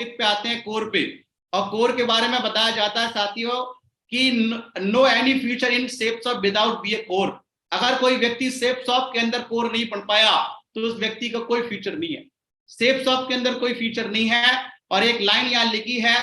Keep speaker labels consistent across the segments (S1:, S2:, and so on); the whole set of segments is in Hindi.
S1: टॉपिक पे आते हैं, कोर पे। और कोर के बारे में बताया जाता है साथियों कि no any future in Sepsoft without be a core. अगर कोई व्यक्ति सेपसॉफ्ट के अंदर कोर नहीं पढ़ पाया तो उस व्यक्ति का कोई फ्यूचर नहीं है, सेपसॉफ्ट के अंदर कोई फ्यूचर नहीं है। और एक लाइन यहाँ लिखी है,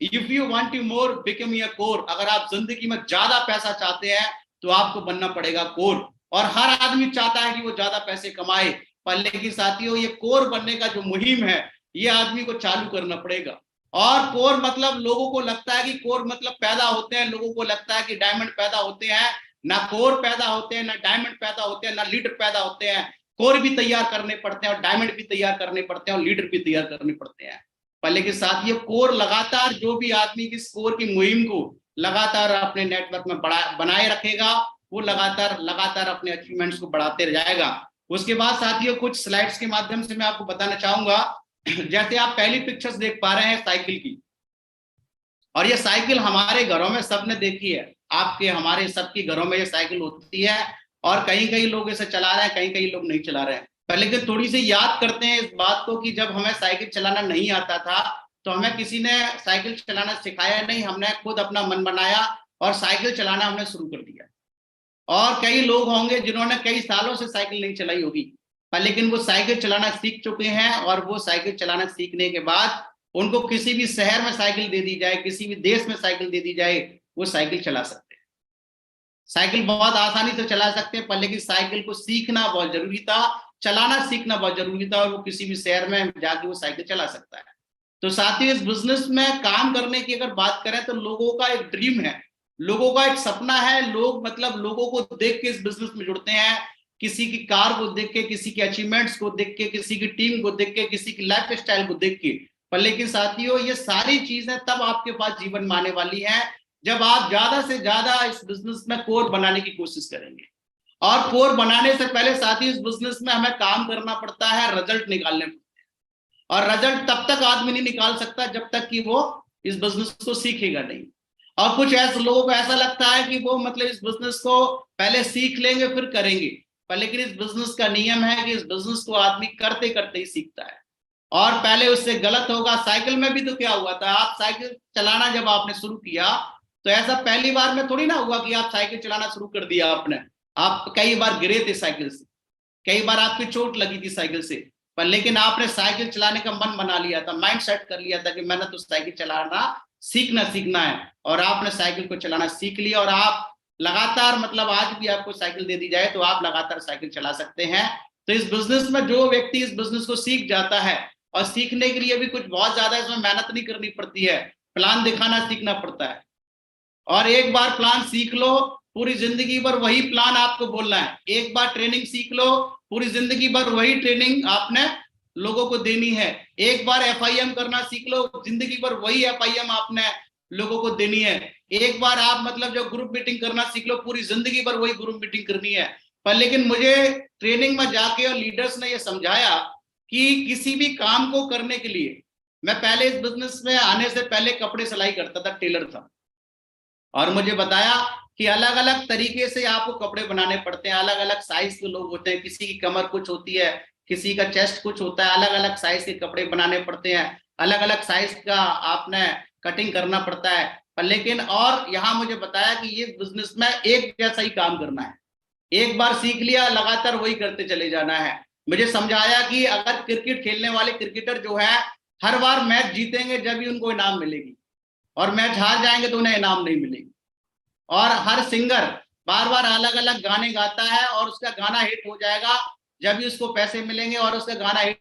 S1: if you want to more become a core. अगर आप जिंदगी में ज्यादा पैसा चाहते हैं तो आपको बनना पड़ेगा कोर। और हर आदमी चाहता है कि वो ज्यादा पैसे कमाए, पर लेकिन साथियों ये कोर बनने का जो मुहिम है ये आदमी को चालू करना पड़ेगा। और कोर मतलब, लोगों को लगता है कि कोर मतलब पैदा होते हैं, लोगों को लगता है कि डायमंड पैदा होते हैं। ना कोर पैदा होते हैं, ना डायमंड पैदा होते हैं, ना लीडर पैदा होते हैं। कोर भी तैयार करने पड़ते हैं और डायमंड भी तैयार करने पड़ते हैं और लीडर भी तैयार करने पड़ते हैं। पर लेकिन साथियों कोर लगातार, जो भी आदमी इस कोर की मुहिम को लगातार अपने नेटवर्क में बनाए रखेगा वो लगातार अपने अचीवमेंट्स को बढ़ाते जाएगा। उसके बाद साथियों कुछ स्लाइड्स के माध्यम से मैं आपको बताना चाहूंगा। जैसे आप पहली पिक्चर्स देख पा रहे हैं साइकिल की, और ये साइकिल हमारे घरों में सबने देखी है, आपके हमारे सबके घरों में ये साइकिल होती है। और कहीं कहीं लोग इसे चला रहे हैं, कहीं कहीं लोग नहीं चला रहे हैं। पर लेकिन थोड़ी सी याद करते हैं इस बात को कि जब हमें साइकिल चलाना नहीं आता था तो हमें किसी ने साइकिल चलाना सिखाया नहीं, हमने खुद अपना मन बनाया और साइकिल चलाना हमने शुरू कर दिया। और कई लोग होंगे जिन्होंने कई सालों से साइकिल नहीं चलाई होगी, पर लेकिन वो साइकिल चलाना सीख चुके हैं। और वो साइकिल चलाना सीखने के बाद उनको किसी भी शहर में साइकिल दे दी जाए, किसी भी देश में साइकिल दे दी जाए, वो साइकिल चला सकते हैं। साइकिल बहुत आसानी से चला सकते हैं, पर लेकिन साइकिल को सीखना बहुत जरूरी था, चलाना सीखना बहुत जरूरी था, और वो किसी भी शहर में जाके वो साइकिल चला सकता है। तो साथ ही इस बिजनेस में काम करने की अगर बात करें तो लोगों का एक ड्रीम है, लोगों का एक सपना है। लोग मतलब लोगों को देख के इस बिजनेस में जुड़ते हैं, किसी की कार को देख के, किसी के अचीवमेंट्स को देख के, किसी की टीम को देख के, किसी की लाइफ स्टाइल को देख के। पर लेकिन साथियों ये सारी चीजें तब आपके पास जीवन में आने वाली है जब आप ज्यादा से ज्यादा इस बिजनेस में कोर बनाने की कोशिश करेंगे। और कोर बनाने से पहले साथियों इस बिजनेस में हमें काम करना पड़ता है, रिजल्ट निकालने पड़ते हैं। और रिजल्ट तब तक आदमी नहीं निकाल सकता जब तक कि वो इस बिजनेस को सीखेगा नहीं। और कुछ ऐसे लोगों को ऐसा लगता है कि वो मतलब इस बिजनेस को पहले सीख लेंगे फिर करेंगे, पर लेकिन इस बिजनेस का नियम है कि इस बिजनेस को आदमी करते करते ही सीखता है। और पहले उससे गलत होगा। साइकिल में भी तो क्या हुआ था, आप साइकिल चलाना जब आपने शुरू किया तो ऐसा पहली बार में थोड़ी ना हुआ कि आप साइकिल चलाना शुरू कर दिया आपने। आप कई बार गिरे थे साइकिल से, कई बार आपकी चोट लगी थी साइकिल से, पर लेकिन आपने साइकिल चलाने का मन बना लिया था, माइंड सेट कर लिया था कि मैंने तो साइकिल चलाना सीखना है। और आपने साइकिल को चलाना सीख लिया और आप लगातार मतलब आज भी आपको साइकिल दे दी जाए तो आप लगातार साइकिल चला सकते हैं। तो इस बिजनेस में जो व्यक्ति इस बिजनेस को सीख जाता है, और सीखने के लिए भी कुछ बहुत ज्यादा इसमें मेहनत नहीं करनी पड़ती है, प्लान दिखाना सीखना पड़ता है। और एक बार प्लान सीख लो पूरी जिंदगी भर वही प्लान आपको बोलना है। एक बार ट्रेनिंग सीख लो पूरी जिंदगी भर वही ट्रेनिंग आपने लोगों को देनी है। एक बार एफआईएम करना सीख लो, जिंदगी भर वही एफआईएम आपने लोगों को देनी है। एक बार आप मतलब जो ग्रुप मीटिंग करना सीख लो, पूरी जिंदगी भर वही ग्रुप मीटिंग करनी है। पर लेकिन मुझे ट्रेनिंग में जाके और लीडर्स ने ये समझाया कि किसी भी काम को करने के लिए, मैं पहले इस बिजनेस में आने से पहले कपड़े सिलाई करता था, टेलर था, और मुझे बताया कि अलग अलग तरीके से आपको कपड़े बनाने पड़ते हैं। अलग अलग साइज के लोग होते हैं, किसी की कमर कुछ होती है, किसी का चेस्ट कुछ होता है, अलग अलग साइज के कपड़े बनाने पड़ते हैं, अलग अलग साइज का आपने कटिंग करना पड़ता है। पर लेकिन और यहाँ मुझे बताया कि ये बिजनेस में एक जैसा ही काम करना है, एक बार सीख लिया लगातार वही करते चले जाना है। मुझे समझाया कि अगर क्रिकेट खेलने वाले क्रिकेटर जो है हर बार मैच जीतेंगे जब भी उनको इनाम मिलेगी, और मैच हार जाएंगे तो उन्हें इनाम नहीं मिलेगी। और हर सिंगर बार बार अलग अलग गाने गाता है और उसका गाना हिट हो जाएगा जब भी उसको पैसे मिलेंगे, और उसका गाना हिट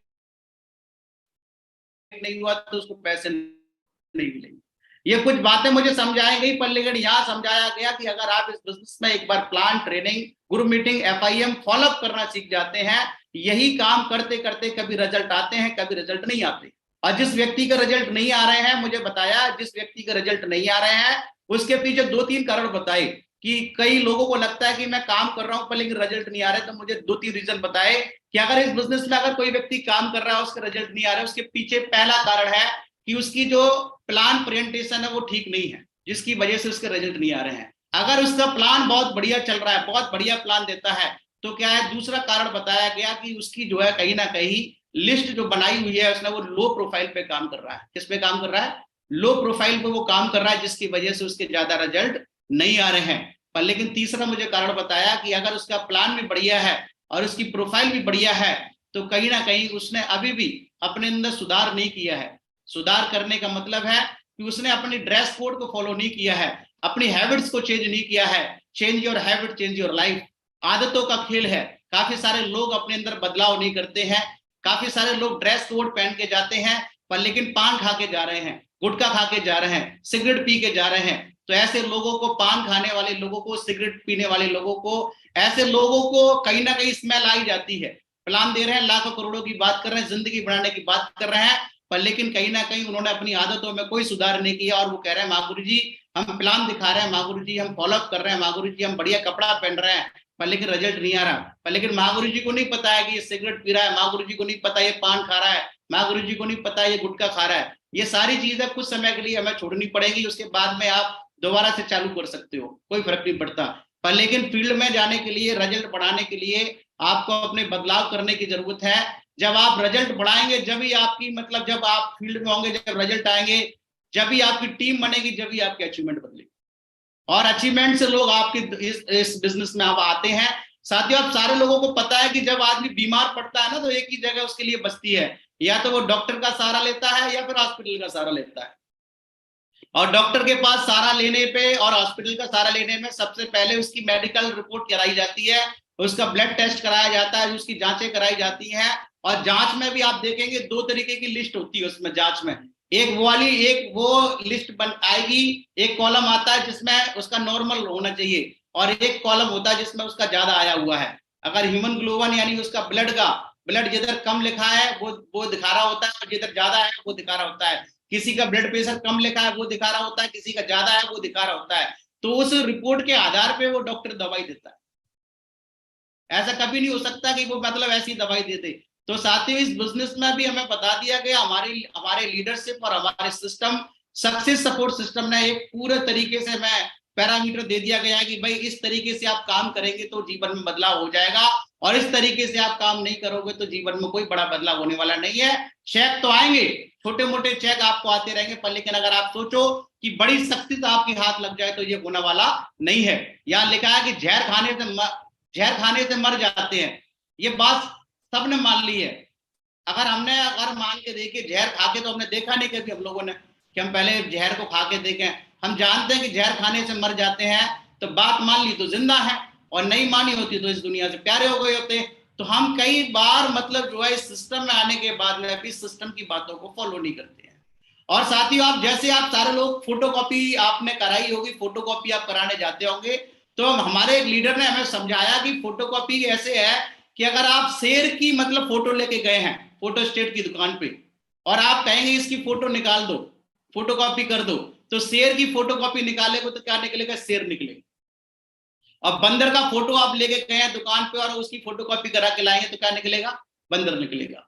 S1: नहीं हुआ तो उसको पैसे नहीं मिलेंगे। ये कुछ बातें मुझे समझाई गई, पर लेकिन यहाँ समझाया गया कि अगर आप इस बिजनेस में एक बार plan, training, group meeting, FIM follow up करना सीख जाते हैं, यही काम करते करते कभी रिजल्ट आते हैं, कभी रिजल्ट नहीं आते। और जिस व्यक्ति का रिजल्ट नहीं आ रहे हैं, मुझे बताया जिस व्यक्ति का रिजल्ट नहीं आ रहे हैं उसके पीछे 2-3 कारण बताए कि कई लोगों को लगता है कि मैं काम कर रहा हूं पर लेकिन रिजल्ट नहीं आ रहा है। तो मुझे 2-3 रीजन बताए कि अगर इस बिजनेस में अगर कोई व्यक्ति काम कर रहा है उसका रिजल्ट नहीं आ रहा है, उसके पीछे पहला कारण है कि उसकी जो प्लान प्रेजेंटेशन है वो ठीक नहीं है, जिसकी वजह से उसके रिजल्ट नहीं आ रहे हैं। अगर उसका प्लान बहुत बढ़िया चल रहा है, बहुत बढ़िया प्लान देता है, तो क्या है, दूसरा कारण बताया गया कि उसकी जो है कहीं ना कहीं लिस्ट जो बनाई हुई है उसने वो लो प्रोफाइल पे काम कर रहा है। किस पे काम कर रहा है? लो प्रोफाइल पे वो काम कर रहा है, जिसकी वजह से उसके ज्यादा रिजल्ट नहीं आ रहे हैं। पर लेकिन तीसरा मुझे कारण बताया कि अगर उसका प्लान भी बढ़िया है और उसकी प्रोफाइल भी बढ़िया है, तो कहीं ना कहीं उसने अभी भी अपने अंदर सुधार नहीं किया है। सुधार करने का मतलब है कि उसने अपनी ड्रेस कोड को फॉलो नहीं किया है, अपनी हैबिट्स को चेंज नहीं किया है। Change your habit, change your life. आदतों का खेल है। काफी सारे लोग अपने अंदर बदलाव नहीं करते हैं। काफी सारे लोग ड्रेस कोड पहन के जाते हैं, पर लेकिन पान खा के जा रहे हैं, गुटखा खा के जा रहे हैं, सिगरेट पी के जा रहे हैं। तो ऐसे लोगों को, पान खाने वाले लोगों को, सिगरेट पीने वाले लोगों को, ऐसे लोगों को कहीं ना कहीं स्मेल आई जाती है। प्लान दे रहे हैं, लाखों करोड़ों की बात कर रहे हैं, जिंदगी बढ़ाने की बात कर रहे हैं, पर लेकिन कहीं ना कहीं उन्होंने अपनी आदतों में कोई सुधार नहीं किया। और वो कह रहे हैं महागुरु जी हम प्लान दिखा रहे हैं, महागुरु जी हम फॉलोअप कर रहे हैं, महागुरु जी हम बढ़िया कपड़ा पहन रहे हैं, पर लेकिन रिजल्ट नहीं आ रहा। पर लेकिन महागुरु जी को नहीं पता है कि ये सिगरेट पी रहा है, महागुरु जी को नहीं पता ये पान खा रहा है, महागुरु जी को नहीं पता ये गुटखा खा रहा है। ये सारी चीजें कुछ समय के लिए हमें छोड़नी पड़ेगी, उसके बाद में आप दोबारा से चालू कर सकते हो, कोई फर्क नहीं पड़ता। पर लेकिन फील्ड में जाने के लिए, रिजल्ट बढ़ाने के लिए आपको अपने बदलाव करने की जरूरत है। जब आप रिजल्ट बढ़ाएंगे, जब ही आपकी मतलब जब आप फील्ड में होंगे, जब रिजल्ट आएंगे, जब ही आपकी टीम बनेगी, जब ही आपकी अचीवमेंट बदलेगी। और अचीवमेंट से लोग आपके इस बिजनेस में आप आते हैं। साथियों, आप सारे लोगों को पता है कि जब आदमी बीमार पड़ता है ना, तो एक ही जगह उसके लिए बचती है, या तो वो डॉक्टर का सहारा लेता है या फिर हॉस्पिटल का सहारा लेता है। और डॉक्टर के पास सहारा लेने पे और हॉस्पिटल का सहारा लेने में सबसे पहले उसकी मेडिकल रिपोर्ट कराई जाती है, उसका ब्लड टेस्ट कराया जाता है, उसकी जांचें कराई जाती हैं। और जांच में भी आप देखेंगे दो तरीके की लिस्ट होती है उसमें, जांच में एक वो वाली, एक वो लिस्ट बन आएगी, एक कॉलम आता है जिसमें उसका नॉर्मल होना चाहिए, और एक कॉलम होता है जिसमें उसका ज्यादा आया हुआ है। अगर ह्यूमन ग्लोबन यानी उसका ब्लड जिधर कम लिखा है वो दिखा रहा होता है, और जिधर ज्यादा है वो दिखा रहा होता है। किसी का ब्लड प्रेशर कम लिखा है वो दिखा रहा होता है, किसी का ज्यादा है वो दिखा रहा होता है। तो उस रिपोर्ट के आधार पे वो डॉक्टर दवाई देता है। ऐसा कभी नहीं हो सकता कि वो मतलब ऐसी दवाई दे दे। तो साथियों, इस बिजनेस में भी हमें बता दिया गया, हमारी हमारे लीडरशिप और हमारे सिस्टम, सक्सेस सपोर्ट सिस्टम ने एक पूरे तरीके से मैं पैरामीटर दे दिया गया है कि भाई इस तरीके से आप काम करेंगे तो जीवन में बदलाव हो जाएगा, और इस तरीके से आप काम नहीं करोगे तो जीवन में कोई बड़ा बदलाव होने वाला नहीं है। चेक तो आएंगे, छोटे मोटे चेक आपको आते रहेंगे, पर लेकिन अगर आप सोचो कि बड़ी सक्सेस आपके हाथ लग जाए तो ये होने वाला नहीं है। यहाँ लिखा है कि जहर खाने से मर जाते हैं, ये बात सबने मान ली है। अगर मान के देखे, जहर खा के तो हमने देखा नहीं कभी हम लोगों ने कि हम पहले जहर को खा के देखें। हम जानते हैं कि जहर खाने से मर जाते हैं, तो बात मान ली तो जिंदा है, और नहीं मानी होती तो इस दुनिया से प्यारे हो गए होते। तो हम कई बार मतलब जो है इस सिस्टम में आने के बाद में भी सिस्टम की बातों को फॉलो नहीं करते हैं। और साथ ही आप सारे लोग फोटोकॉपी आपने कराई होगी, फोटोकॉपी आप कराने जाते होंगे, तो हमारे एक लीडर ने हमें समझाया कि फोटोकॉपी ऐसे है कि अगर आप शेर की मतलब फोटो लेके गए हैं फोटो स्टेट की दुकान पे, और आप कहेंगे इसकी फोटो निकाल दो, फोटोकॉपी कर दो, तो शेर की फोटोकॉपी निकालेगा तो क्या निकलेगा? शेर निकलेगा। और बंदर का फोटो आप लेके गए हैं दुकान पे और उसकी फोटोकॉपी करा के लाएंगे तो क्या निकलेगा? बंदर निकलेगा।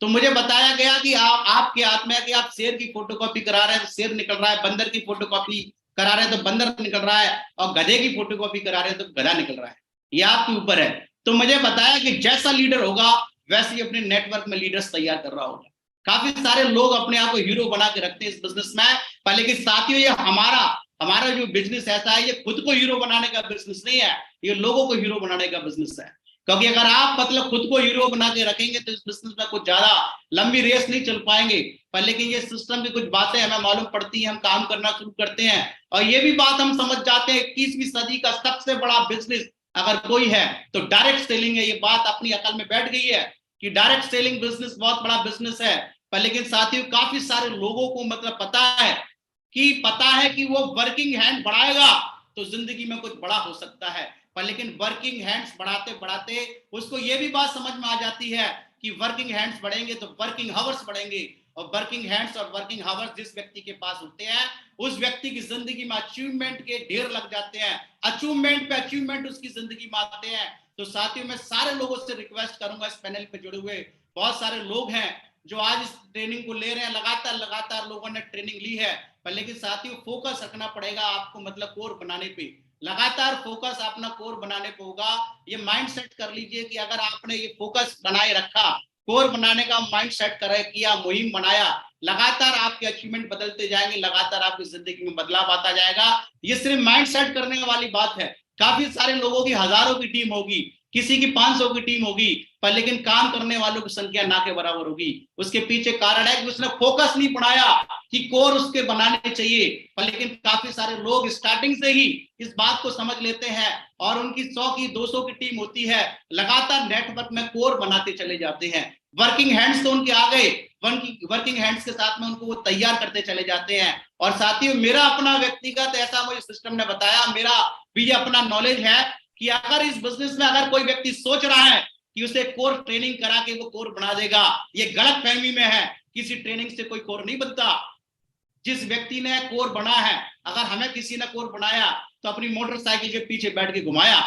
S1: तो मुझे बताया गया कि आपके हाथ में है कि आप शेर की फोटोकॉपी करा रहे हैं तो शेर निकल रहा है, बंदर की फोटोकॉपी करा रहे हैं तो बंदर निकल रहा है, और गधे की फोटोकॉपी करा रहे हैं तो गधा निकल रहा है। ये आपके ऊपर है। तो मुझे बताया कि जैसा लीडर होगा वैसे ही अपने नेटवर्क में लीडर्स तैयार कर रहा होगा। काफी सारे लोग अपने आप को हीरो बना के रखते हैं इस बिजनेस में, पर लेकिन साथियों ये हमारा हमारा जो बिजनेस ऐसा है, ये खुद को हीरो बनाने का बिजनेस नहीं है, ये लोगों को हीरो बनाने का बिजनेस है। क्योंकि अगर आप मतलब खुद को हीरो बना के रखेंगे तो इस बिजनेस में कुछ ज्यादा लंबी रेस नहीं चल पाएंगे। पर लेकिन ये सिस्टम की कुछ बातें हमें मालूम पड़ती हैं, हम काम करना शुरू करते हैं, और ये भी बात हम समझ जाते हैं 21वीं सदी का सबसे बड़ा बिजनेस अगर कोई है तो डायरेक्ट सेलिंग है। ये बात अपनी अकल में बैठ गई है कि डायरेक्ट सेलिंग बिजनेस बहुत बड़ा बिजनेस है। पर लेकिन साथियों, काफी सारे लोगों को मतलब पता है कि वो वर्किंग हैंड बढ़ाएगा तो जिंदगी में कुछ बड़ा हो सकता है। पर लेकिन वर्किंग हैंड्स बढ़ाते बढ़ाते उसको ये भी बात समझ में आ जाती है कि वर्किंग हैंड्स बढ़ेंगे तो वर्किंग हावर्स बढ़ेंगे, और वर्किंग हैंड्स और वर्किंग हावर्स जिस व्यक्ति के पास होते हैं उस व्यक्ति की जिंदगी में अचीवमेंट के ढेर लग जाते हैं, अचीवमेंट पे अचीवमेंट उसकी जिंदगी में आते हैं। तो साथियों, मैं सारे लोगों से रिक्वेस्ट करूंगा, इस पैनल पे जुड़े हुए बहुत सारे लोग हैं जो आज इस ट्रेनिंग को ले रहे हैं, लगातार लोगों ने ट्रेनिंग ली है, पर लेकिन साथियों फोकस रखना पड़ेगा आपको, मतलब कोर बनाने पे लगातार फोकस अपना कोर बनाने पे होगा। ये माइंड सेट कर लीजिए कि अगर आपने ये फोकस बनाए रखा कोर बनाने का माइंड सेट किया, मुहिम बनाया, लगातार आपके अचीवमेंट बदलते जाएंगे, लगातार आपकी जिंदगी में बदलाव आता जाएगा। ये सिर्फ माइंड सेट करने वाली बात है। काफी सारे लोगों की हजारों की टीम होगी, किसी की 500 की टीम होगी, पर लेकिन काम करने वालों की संख्या ना के बराबर होगी। उसके पीछे कारण है कि उसने फोकस नहीं बनाया कि कोर उसके बनाने चाहिए, पर लेकिन काफी सारे लोग स्टार्टिंग से ही इस बात को समझ लेते हैं और उनकी 100 की 200 की टीम होती है, लगातार नेटवर्क में कोर बनाते चले जाते हैं। वर्किंग हैंड्स तो उनके आ गए, वर्किंग हैंड्स के साथ में उनको वो तैयार करते चले जाते हैं। और साथियों, मेरा अपना व्यक्तिगत ऐसा मुझे सिस्टम ने बताया, मेरा भी ये अपना नॉलेज है कि अगर इस बिजनेस में अगर कोई व्यक्ति सोच रहा है कि उसे कोर ट्रेनिंग करा के वो कोर बना देगा, ये गलत फहमी में है। किसी ट्रेनिंग से कोई कोर नहीं बनता। जिस व्यक्ति ने कोर बना है, अगर हमें किसी ने कोर बनाया तो अपनी मोटरसाइकिल के पीछे बैठ के घुमाया,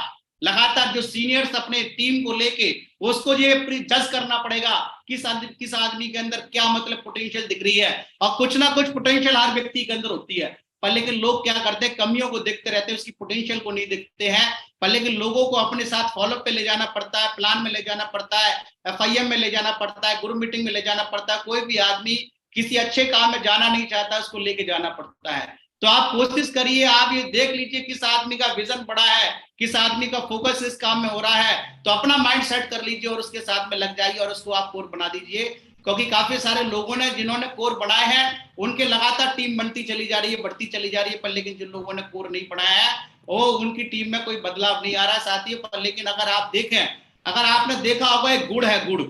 S1: लगातार जो सीनियर्स अपने टीम को लेके, उसको ये जज करना पड़ेगा किस आदमी के अंदर क्या मतलब पोटेंशियल दिख रही है। और कुछ ना कुछ पोटेंशियल हर व्यक्ति के अंदर होती है, पर लेकिन लोग क्या करते हैं, कमियों को देखते रहते हैं, उसकी पोटेंशियल को नहीं देखते हैं। पर लेकिन लोगों को अपने साथ फॉलोअप पे ले जाना पड़ता है, प्लान में ले जाना पड़ता है, FIM में ले जाना पड़ता है, ग्रुप मीटिंग में ले जाना पड़ता है। कोई भी आदमी किसी अच्छे काम में जाना नहीं चाहता, उसको लेके जाना पड़ता है। तो आप कोशिश करिए, आप ये देख लीजिए किस आदमी का विजन बड़ा है, किस आदमी का फोकस इस काम में हो रहा है, तो अपना माइंड सेट कर लीजिए और उसके साथ में लग जाइए और उसको आप कोर बना दीजिए। क्योंकि काफी सारे लोगों ने जिन्होंने कोर बनाए हैं, उनके लगातार टीम बनती चली जा रही है, बढ़ती चली जा रही है, पर लेकिन जिन लोगों ने कोर नहीं बनाया है, वो उनकी टीम में कोई बदलाव नहीं आ रहा है साथियों। पर लेकिन अगर आप देखें, अगर आपने देखा होगा, एक गुड़ है, गुड़,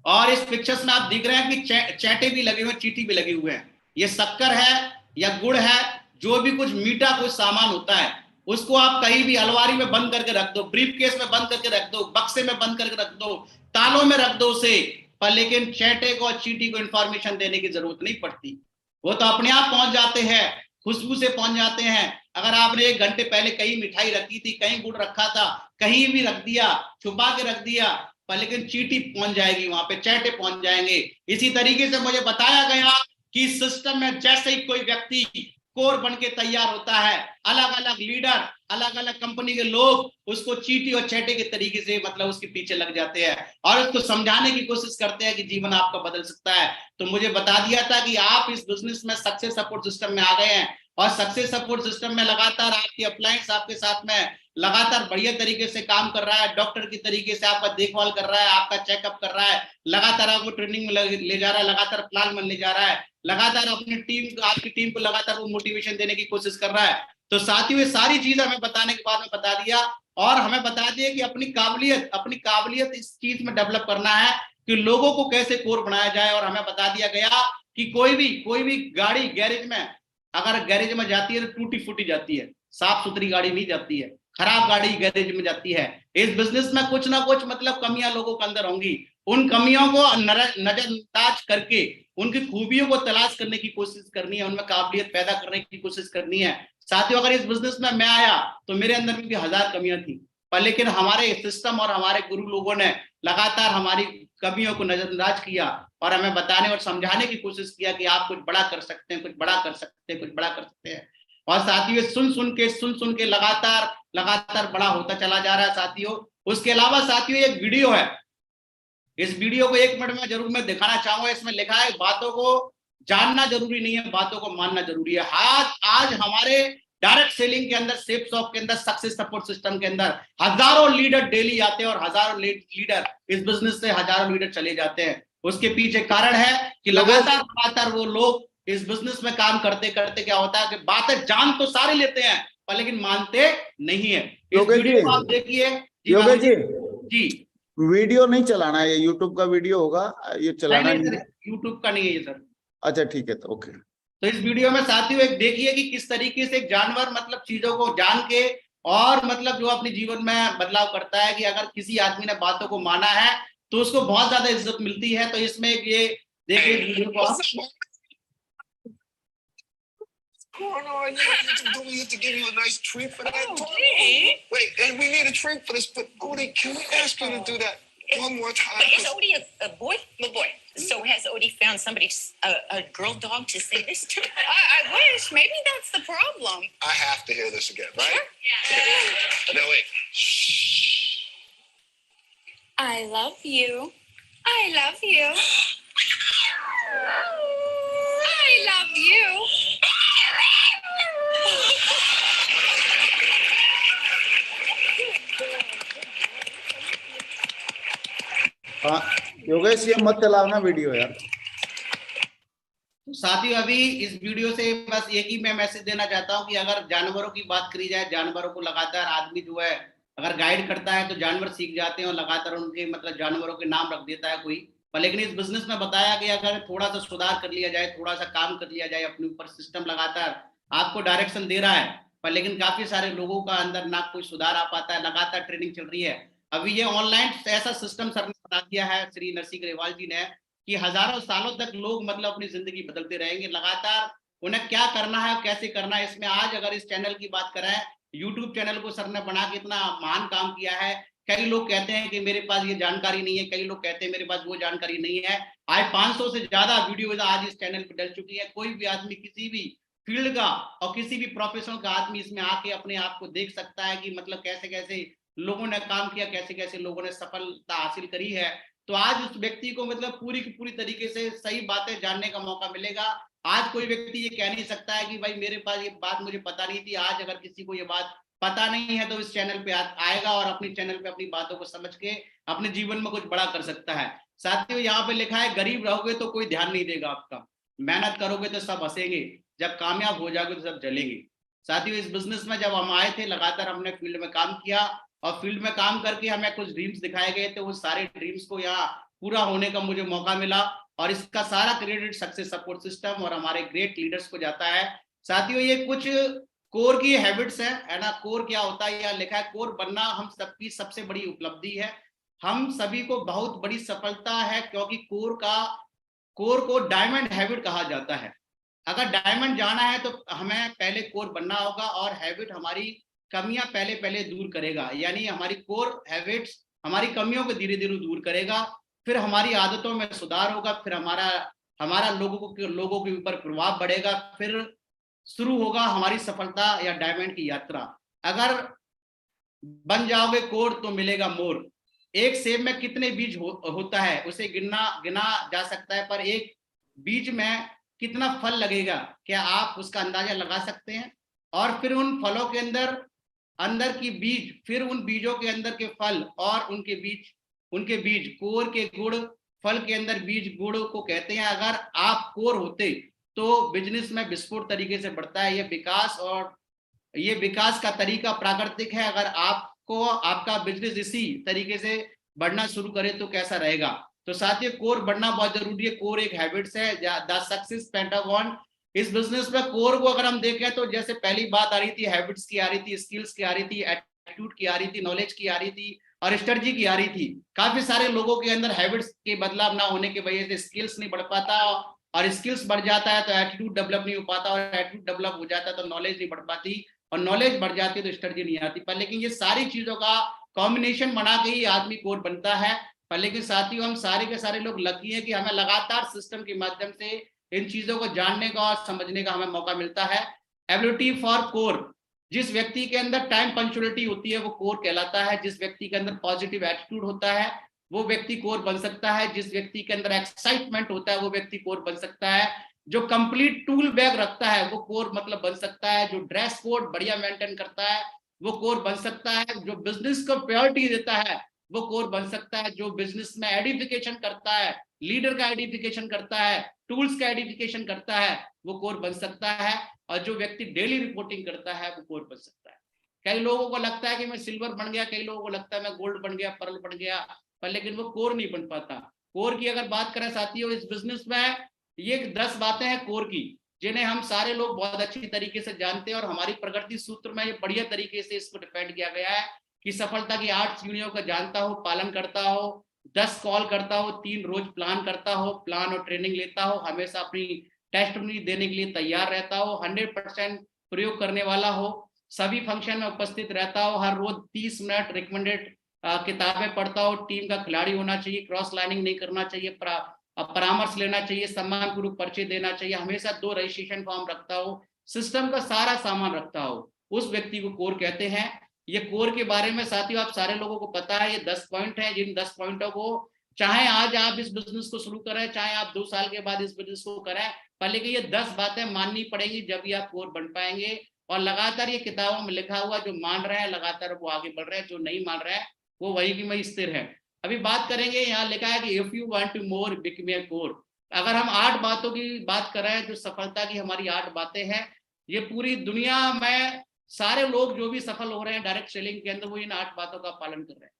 S1: और इस पिक्चर्स में आप दिख रहे हैं कि चैटे भी लगे हुए हैं, चीटी भी लगे हुए हैं। ये शक्कर है या गुड़ है, जो भी कुछ मीठा कुछ सामान होता है, उसको आप कहीं भी अलमारी में बंद करके रख दो, ब्रीफ केस में बंद करके रख दो, बक्से में बंद करके रख दो, तालों में रख दो उसे, पर लेकिन चैटे को और चीटी को इंफॉर्मेशन देने की जरूरत नहीं पड़ती। वो तो अपने आप पहुंच जाते हैं, खुशबू से पहुंच जाते हैं। अगर आपने 1 घंटे पहले कहीं मिठाई रखी थी, कहीं गुड़ रखा था, कहीं भी रख दिया, छुपा के रख दिया, पर लेकिन चीटी पहुंच जाएगी वहां पे, चैटे पहुंच जाएंगे। इसी तरीके से मुझे बताया गया कि सिस्टम में जैसे ही कोई व्यक्ति कोर बन के तैयार होता है, अलग अलग लीडर, अलग अलग कंपनी के लोग उसको चीटी और चैटे के तरीके से मतलब उसके पीछे लग जाते हैं और उसको समझाने की कोशिश करते हैं कि जीवन आपका बदल सकता है। तो मुझे बता दिया था कि आप इस बिजनेस में सक्सेस सपोर्ट सिस्टम में आ गए हैं और सक्सेस सपोर्ट सिस्टम में लगातार आपकी अपलायंस आपके साथ में लगातार बढ़िया तरीके से काम कर रहा है, डॉक्टर की तरीके से आपका देखभाल कर रहा है, आपका चेकअप कर रहा है, लगातार आपको ट्रेनिंग में ले जा रहा है, लगातार प्लान में ले जा रहा है, लगातार अपनी टीम, आपकी टीम को लगातार वो मोटिवेशन देने की कोशिश कर रहा है। तो साथियों, ये सारी चीज हमें बताने के बाद में बता दिया और हमें बता दिया कि अपनी काबिलियत इस चीज में डेवलप करना है कि लोगों को कैसे कोर बनाया जाए। और हमें बता दिया गया कि कोई भी गाड़ी गैरेज में, अगर गैरेज में जाती है तो टूटी फूटी जाती है, साफ सुथरी गाड़ी नहीं जाती है, खराब गाड़ी गैरेज में जाती है। इस बिजनेस में कुछ ना कुछ मतलब कमियां लोगों के अंदर होंगी, उन कमियों को नजरअंदाज करके उनकी खूबियों को तलाश करने की कोशिश करनी है, उनमें काबिलियत पैदा करने की कोशिश करनी है। साथियों, अगर इस बिजनेस में मैं आया तो मेरे अंदर भी 1000 कमियां थी, पर लेकिन हमारे सिस्टम और हमारे गुरु लोगों ने लगातार हमारी कमियों को नजरअंदाज किया और हमें बताने और समझाने की कोशिश किया कि आप कुछ बड़ा कर सकते हैं, कुछ बड़ा कर सकते हैं, कुछ बड़ा कर सकते हैं। और साथियों, सुन के लगातार बड़ा होता चला जा रहा है साथियों। उसके अलावा साथियों, एक वीडियो है, इस वीडियो को 1 मिनट में जरूर मैं दिखाना चाहूंगा। इसमें लिखा है, बातों को जानना जरूरी नहीं है, बातों को मानना जरूरी है। आज हमारे डायरेक्ट सेलिंग के अंदर, सेफ शॉप के अंदर, सक्सेस सपोर्ट सिस्टम के अंदर हजारों लीडर डेली आते हैं और हजारों लीडर इस बिजनेस से हजारों लीडर चले जाते हैं। उसके पीछे कारण है कि लगातार वो लोग इस बिजनेस में काम करते करते क्या होता है कि बातें जान तो सारे लेते हैं पर लेकिन मानते नहीं है। इस वीडियो को आप देखिए।
S2: योगेश
S1: जी,
S2: वीडियो नहीं चलाना है, ये यूट्यूब का वीडियो होगा, ये चलाना नहीं है।
S1: यूट्यूब का नहीं है ये सर।
S2: अच्छा ठीक है, तो ओके।
S1: तो इस वीडियो में साथियों एक देखिए कि किस तरीके से एक जानवर मतलब चीजों को जान के और मतलब जो अपने जीवन में बदलाव करता है कि अगर किसी आदमी ने बातों को माना है तो उसको बहुत ज्यादा इज्जत मिलती है। तो इसमें ये देखिए वीडियो को आप।
S3: Going on here? Do we have to give you a nice treat for that? Okay. Wait, and we need a treat for this, but Odie, can we ask you to do that one more time?
S4: But is Odie a boy? A boy. So has Odie found somebody, a girl dog to say this to?
S5: I wish. Maybe that's the problem.
S3: I have to hear this again, right?
S5: Sure.
S3: Okay. No, wait. Shh.
S5: I love you. I love you. I love you.
S2: हाँ योगेश, ये मत चलाना वीडियो यार।
S1: तो साथियों, अभी इस वीडियो से बस एक ही मैं मैसेज देना चाहता हूं कि अगर जानवरों की बात करी जाए, जानवरों को लगातार आदमी जो है अगर गाइड करता है तो जानवर सीख जाते हैं और लगातार उनके मतलब जानवरों के नाम रख देता है कोई। पर लेकिन इस बिजनेस में बताया कि अगर थोड़ा सा सुधार कर लिया जाए, थोड़ा सा काम कर लिया जाए अपने ऊपर, सिस्टम लगातार आपको डायरेक्शन दे रहा है, पर लेकिन काफी सारे लोगों का अंदर ना कोई सुधार आ पाता है, लगातार ट्रेनिंग चल रही है। अभी ये ऑनलाइन ऐसा सिस्टम सर ने बना दिया है श्री नरसिंह ग्रेवाल जी ने कि हजारों सालों तक लोग मतलब अपनी जिंदगी बदलते रहेंगे, लगातार उन्हें क्या करना है, कैसे करना है। इसमें आज अगर इस चैनल की बात करें, यूट्यूब चैनल को सर ने बना के इतना महान काम किया है। कई लोग कहते हैं कि मेरे पास ये जानकारी नहीं है, कई लोग कहते हैं मेरे पास वो जानकारी नहीं है। आज 500 से ज्यादा वीडियो आज इस चैनल पर डल चुकी है। कोई भी आदमी किसी भी फील्ड का और किसी भी प्रोफेशनल का आदमी इसमें आके अपने आप को देख सकता है कि मतलब कैसे कैसे लोगों ने काम किया, कैसे कैसे लोगों ने सफलता हासिल करी है। तो आज उस व्यक्ति को मतलब पूरी की पूरी तरीके से सही बातें जानने का मौका मिलेगा। आज कोई व्यक्ति ये कह नहीं सकता है कि भाई मेरे पास ये बात मुझे पता नहीं थी। आज अगर किसी को ये बात पता नहीं है तो इस चैनल पे आएगा और अपनी चैनल पे अपनी बातों को समझ के अपने जीवन में कुछ बड़ा कर सकता है। साथियों, यहाँ पे लिखा है गरीब रहोगे तो कोई ध्यान नहीं देगा आपका, मेहनत करोगे तो सब हंसेंगे, जब कामयाब हो जाओगे तो सब जलेंगे। साथियों, इस बिजनेस में जब हम आए थे लगातार हमने फील्ड में काम किया और फील्ड में काम करके हमें कुछ ड्रीम्स दिखाए गए थे। वो सारे ड्रीम्स को यहाँ पूरा होने का मुझे मौका मिला और इसका सारा क्रेडिट सक्सेस सपोर्ट सिस्टम और हमारे ग्रेट लीडर्स को जाता है। साथियों, ये कुछ कोर की हैबिट्स है ना। कोर क्या होता है, यहाँ लिखा है कोर बनना हम सबकी सबसे बड़ी उपलब्धि है, हम सभी को बहुत बड़ी सफलता है, क्योंकि कोर को डायमंड हैबिट कहा जाता है। अगर डायमंड जाना है तो हमें पहले कोर बनना होगा और हैबिट हमारी कमियां पहले दूर करेगा। यानी हमारी कोर हैबिट्स हमारी कमियों को धीरे धीरे दूर करेगा, फिर हमारी आदतों में सुधार होगा, फिर हमारा लोगों के ऊपर प्रभाव बढ़ेगा, फिर शुरू होगा हमारी सफलता या डायमंड की यात्रा। अगर बन जाओगे कोर तो मिलेगा मोर। एक सेब में कितने बीज होता है उसे गिना जा सकता है, पर एक बीज में कितना फल लगेगा क्या आप उसका अंदाजा लगा सकते हैं? और फिर उन फलों के अंदर की बीज, फिर उन बीजों के अंदर के फल और उनके बीज कोर के गुण, फल के अंदर बीज गुण को कहते हैं। अगर आप कोर होते तो बिजनेस में विस्फोट तरीके से बढ़ता है। ये विकास का तरीका प्राकृतिक है। अगर आपका बिजनेस इसी तरीके से बढ़ना शुरू करे तो कैसा रहेगा। तो साथियों, कोर बढ़ना बहुत जरूरी है। कोर एक हैबिट्स है, द सक्सेस पेंटागन। इस बिजनेस में कोर को अगर हम देखें तो जैसे पहली बात आ रही थी हैबिट्स की, आ रही थी स्किल्स की, आ रही थी एटीट्यूड की, आ रही थी नॉलेज की, आ रही थी और स्ट्रेटजी की आ रही थी। काफी सारे लोगों के अंदर हैबिट्स के बदलाव ना होने की वजह से स्किल्स नहीं बढ़ पाता और स्किल्स बढ़ जाता है तो एटीट्यूड डेवलप नहीं हो पाता और एटीट्यूड डेवलप हो जाता है तो नॉलेज नहीं बढ़ पाती और नॉलेज बढ़ जाती है तो स्ट्रेटजी नहीं आती। पर लेकिन ये सारी चीजों का कॉम्बिनेशन बना के ही आदमी कोर बनता है। पर लेकिन साथियों, हम सारे के सारे लोग लकी हैं कि हमें लगातार सिस्टम के माध्यम से इन चीजों को जानने का और समझने का हमें मौका मिलता है। एबिलिटी फॉर कोर, जिस व्यक्ति के अंदर टाइम पंक्चुअलिटी होती है वो कोर कहलाता है। जिस व्यक्ति के अंदर पॉजिटिव एटीट्यूड होता है वो व्यक्ति कोर बन सकता है। जिस व्यक्ति के अंदर एक्साइटमेंट होता है वो व्यक्ति कोर बन सकता है। जो कंप्लीट टूल बैग रखता है वो कोर मतलब बन सकता है। जो ड्रेस कोड बढ़िया मेंटेन करता है वो कोर बन सकता है। जो बिजनेस को प्रायोरिटी देता है वो कोर बन सकता है। जो बिजनेस में एडिफिकेशन करता है, लीडर का एडिफिकेशन करता है, टूल्स का एडिफिकेशन करता है, वो कोर बन सकता है। और जो व्यक्ति डेली रिपोर्टिंग करता है वो कोर बन सकता है। कई लोगों को लगता है कि मैं सिल्वर बन गया, कई लोगों को लगता है मैं गोल्ड बन गया, पर्ल बन गया, पर लेकिन वो कोर नहीं बन पाता। कोर की अगर बात करें साथियों, इस बिजनेस में ये 10 बातें हैं कोर की जिन्हें हम सारे लोग बहुत अच्छी तरीके से जानते हैं और हमारी प्रगति सूत्र में ये बढ़िया तरीके से इसको डिफाइन किया गया है कि सफलता की 8 सीढ़ियों का जानता हो, पालन करता हो, 10 कॉल करता हो, 3 रोज प्लान करता हो, प्लान और ट्रेनिंग लेता हो, हमेशा अपनी टेस्टिमनी देने के लिए तैयार रहता हो, 100% प्रयोग करने वाला हो, सभी फंक्शन में उपस्थित रहता हो, हर रोज 30 मिनट रिकमेंडेड किताबें पढ़ता हो, टीम का खिलाड़ी होना चाहिए, क्रॉस लाइनिंग नहीं करना चाहिए, परामर्श लेना चाहिए, सम्मान पूर्वक परिचय देना चाहिए, हमेशा 2 रजिस्ट्रेशन फॉर्म रखता हो, सिस्टम का सारा सामान रखता हो, उस व्यक्ति को कोर कहते हैं। ये कोर के बारे में साथियों आप सारे लोगों को पता है, ये 10 पॉइंट है। जिन 10 पॉइंटों को चाहे आज आप इस बिजनेस को शुरू करें, चाहे आप 2 साल के बाद इस बिजनेस को करें, पर लेकिन ये 10 बातें माननी पड़ेंगी, जब भी आप कोर बन पाएंगे। और लगातार ये किताबों में लिखा हुआ, जो मान रहे हैं लगातार वो आगे बढ़ रहे हैं, जो नहीं मान रहे हैं वो वही की वही स्थिर है। अभी बात करेंगे, यहाँ लिखा है कि if you want to more become a core. अगर हम 8 बातों की बात कर रहे हैं, जो सफलता की हमारी 8 बातें हैं, ये पूरी दुनिया में सारे लोग जो भी सफल हो रहे हैं डायरेक्ट सेलिंग के अंदर, वो इन 8 बातों का पालन कर रहे हैं।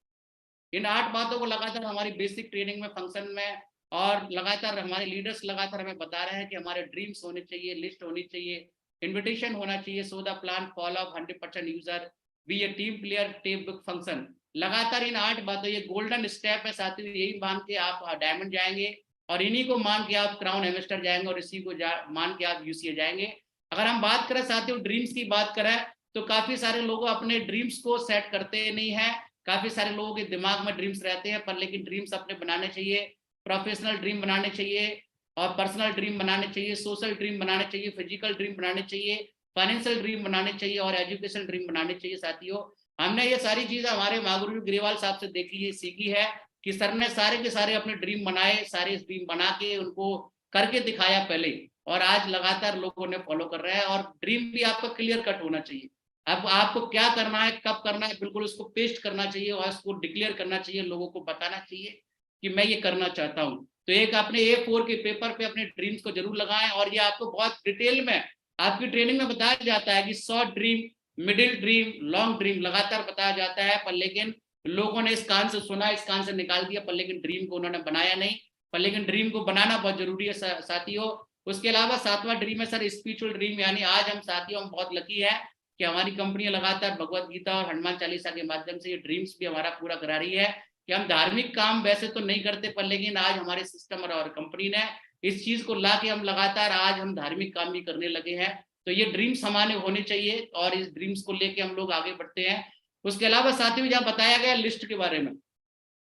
S1: इन 8 बातों को लगातार हमारी बेसिक ट्रेनिंग में, फंक्शन में, और लगातार हमारे लीडर्स लगातार हमें बता रहे हैं कि हमारे ड्रीम्स होने चाहिए, लिस्ट होनी चाहिए, इन्विटेशन होना चाहिए, so the plan follow 100% user, be a team player, tape book function. लगातार इन 8 बातों, ये गोल्डन स्टेप है साथियों, यही मान के आप डायमंड जाएंगे, और इन्हीं को मान के आप क्राउन एम्बेसडर जाएंगे, और इसी को मान के आप यूसीए जाएंगे। अगर हम बात करें साथियों ड्रीम्स की बात करें, तो काफी सारे लोग अपने ड्रीम्स को सेट करते नहीं है। काफी सारे लोगों के दिमाग में ड्रीम्स रहते हैं, पर लेकिन ड्रीम्स अपने बनाने चाहिए। प्रोफेशनल ड्रीम बनाने चाहिए, और पर्सनल ड्रीम बनाने चाहिए, सोशल ड्रीम बनाने चाहिए, फिजिकल ड्रीम बनाने चाहिए, फाइनेंशियल ड्रीम बनाने चाहिए, और एजुकेशन ड्रीम बनाने चाहिए। साथियों, हमने ये सारी चीजें हमारे महागुरु ग्रेवाल साहब से देखी, सीखी है कि सर ने सारे के सारे अपने ड्रीम बनाए, सारे ड्रीम बना के उनको करके दिखाया पहले, और आज लगातार लोगों ने फॉलो कर रहे हैं। और ड्रीम भी आपका क्लियर कट होना चाहिए। अब आपको क्या करना है, कब करना है, बिल्कुल उसको पेस्ट करना चाहिए, और उसको डिक्लेयर करना चाहिए, लोगों को बताना चाहिए कि मैं ये करना चाहता हूँ। तो एक अपने A4 के पेपर पे अपने ड्रीम्स को जरूर लगाएं। और ये आपको बहुत डिटेल में आपकी ट्रेनिंग में बताया जाता है कि short dream, middle dream, long dream लगातार बताया जाता है, पर लेकिन लोगों ने इस कान से सुना, इस कान से निकाल दिया, पर लेकिन ड्रीम को उन्होंने बनाया नहीं। पर लेकिन ड्रीम को बनाना बहुत जरूरी है साथियों। उसके अलावा 7वां ड्रीम है सर स्पिरिचुअल ड्रीम। यानी आज हम साथियों, हम बहुत लकी है कि हमारी कंपनी लगातार भगवत गीता और हनुमान चालीसा के माध्यम से ये ड्रीम्स भी हमारा पूरा करा रही है कि हम धार्मिक काम वैसे तो नहीं करते, पर लेकिन आज हमारे सिस्टम और कंपनी ने इस चीज को ला के हम लगातार आज हम धार्मिक काम भी करने लगे हैं। तो ये ड्रीम्स हमारे होने चाहिए, और इस ड्रीम्स को लेके हम लोग आगे बढ़ते हैं। उसके अलावा साथियों, जहाँ बताया गया लिस्ट के बारे में,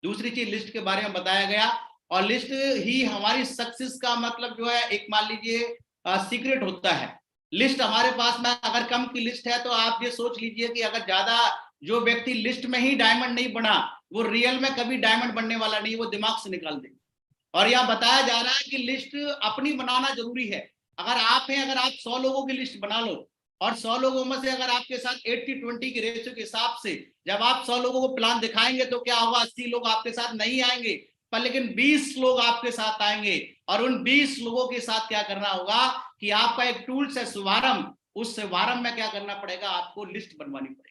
S1: दूसरी चीज लिस्ट के बारे में बताया गया, और लिस्ट ही हमारी सक्सेस का मतलब जो है, एक मान लीजिए सीक्रेट होता है। लिस्ट हमारे पास में अगर कम की लिस्ट है, तो आप ये सोच लीजिए कि अगर ज्यादा जो व्यक्ति लिस्ट में ही डायमंड नहीं बना, वो रियल में कभी डायमंड बनने वाला नहीं, वो दिमाग से निकाल देंगे। और यहाँ बताया जा रहा है कि लिस्ट अपनी बनाना जरूरी है। अगर आप हैं, अगर आप 100 लोगों की लिस्ट बना लो, और 100 लोगों में से अगर आपके साथ 80-20 की रेशियो के हिसाब से जब आप 100 लोगों को प्लान दिखाएंगे, तो क्या होगा, 80 लोग आपके साथ नहीं आएंगे, पर लेकिन 20 लोग आपके साथ आएंगे। और उन 20 लोगों के साथ क्या करना होगा कि आपका एक टूल्स है शुभारंभ, उस शुभारंभ में क्या करना पड़ेगा, आपको लिस्ट बनवानी पड़ेगी।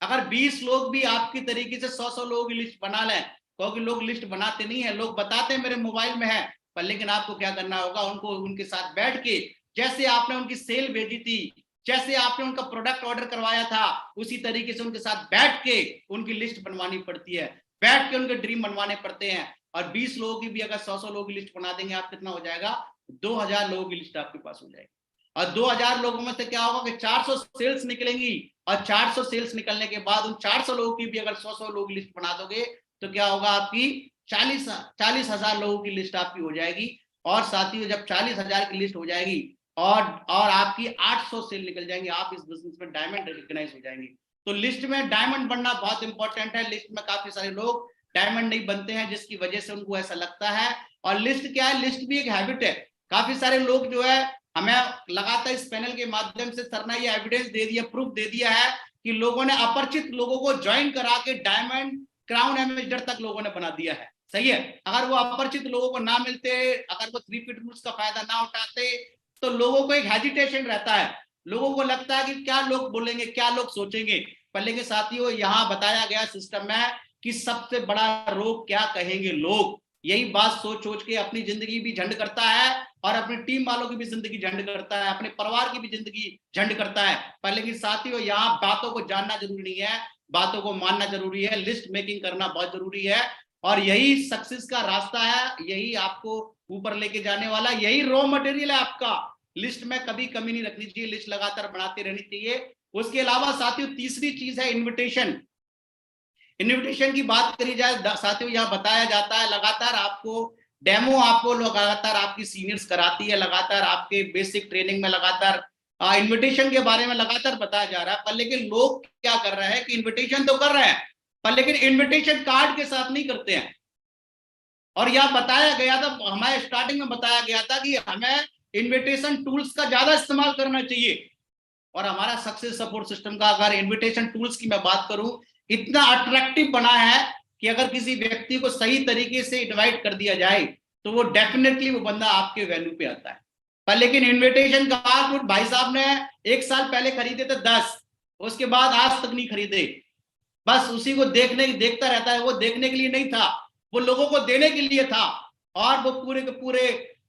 S1: अगर 20 लोग भी आपकी तरीके से 100 लोगों की लिस्ट बना लें, क्योंकि लोग लिस्ट बनाते नहीं है, लोग बताते हैं मेरे मोबाइल में है, पर लेकिन आपको क्या करना होगा, उनको उनके साथ बैठ के, जैसे आपने उनकी सेल भेजी थी, जैसे आपने उनका प्रोडक्ट ऑर्डर करवाया था, उसी तरीके से उनके साथ बैठ के उनकी लिस्ट बनवानी पड़ती है, बैठ के उनके ड्रीम बनवाने पड़ते हैं। और 20 लोगों की भी अगर 100 लोगों की लिस्ट बना देंगे आप, कितना हो जाएगा, 2000 लोगों की लिस्ट आपके पास हो जाएगी। और 2000 लोगों में से क्या होगा कि 400 सेल्स निकलेंगी, और 400 सेल्स निकलने के बाद उन 400 लोगों की भी अगर 100 लोगों की लिस्ट बना दोगे, तो क्या होगा, आपकी 40,000 लोगों की लिस्ट आपकी हो जाएगी। और साथियों, जब 40,000 की लिस्ट हो जाएगी और आपकी 800 सेल निकल जाएंगे, आप इस बिजनेस में डायमंड रिकॉग्नाइज हो जाएंगे। तो लिस्ट में डायमंड बनना बहुत इंपॉर्टेंट है। लिस्ट में काफी सारे लोग डायमंड नहीं बनते हैं, जिसकी वजह से उनको ऐसा लगता है। और लिस्ट क्या है, लिस्ट भी एक हैबिट है। काफी सारे लोग जो है, हमें लगातार इस पैनल के माध्यम से सर ने ये एविडेंस दे दिया, प्रूफ दे दिया है कि लोगों ने अपरिचित लोगों को ज्वाइन करा के डायमंड, क्राउन एम्बेसडर तक लोगों ने बना दिया है। सही है, अगर वो अपरिचित लोगों को ना मिलते, अगर वो 3 फीट रूल्स का फायदा ना उठाते, तो लोगों को एक हेजिटेशन रहता है, लोगों को लगता है कि क्या लोग बोलेंगे, क्या लोग सोचेंगे। पर लेकिन साथियों, यहाँ बताया गया सिस्टम में कि सबसे बड़ा रोग क्या कहेंगे लोग, यही बात सोच सोच के अपनी जिंदगी भी झंड करता है, और अपनी टीम वालों की भी जिंदगी झंड करता है, अपने परिवार की भी जिंदगी झंड करता है। पर लेकिन साथियों, यहाँ बातों को जानना जरूरी नहीं है, बातों को मानना जरूरी है, लिस्ट मेकिंग करना बहुत जरूरी है। और यही सक्सेस का रास्ता है, यही आपको ऊपर लेके जाने वाला, यही रॉ मटेरियल है आपका। लिस्ट में कभी कमी नहीं रखनी चाहिए, लिस्ट लगातार बनाते रहनी चाहिए। उसके अलावा साथियों, तीसरी चीज है इन्विटेशन। इन्विटेशन की बात करी जाए साथियों, यहाँ बताया जाता है लगातार आपको डेमो, आपको लगातार आपकी सीनियर्स कराती है, लगातार आपके बेसिक ट्रेनिंग में लगातार इन्विटेशन के बारे में लगातार बताया जा रहा है। पर लेकिन लोग क्या कर रहे हैं कि इन्विटेशन तो कर रहे हैं, पर लेकिन इन्विटेशन कार्ड के साथ नहीं करते हैं। और यह बताया गया था, हमारे स्टार्टिंग में बताया गया था कि हमें इन्विटेशन टूल्स का ज्यादा इस्तेमाल करना चाहिए। और हमारा सक्सेस सपोर्ट सिस्टम का अगर इन्विटेशन टूल्स की मैं बात करूं, इतना अट्रैक्टिव बना है कि अगर किसी व्यक्ति को सही तरीके से इनवाइट कर दिया जाए तो वो डेफिनेटली वो बंदा आपके वेन्यू पे आता है। पर लेकिन इन्विटेशन कार्ड भाई साहब ने 1 साल पहले खरीदे थे 10, उसके बाद आज तक नहीं खरीदे, बस उसी को देखता रहता है। वो देखने के लिए नहीं था, वो लोगों को देने के लिए था। और वो पूरे के पूरे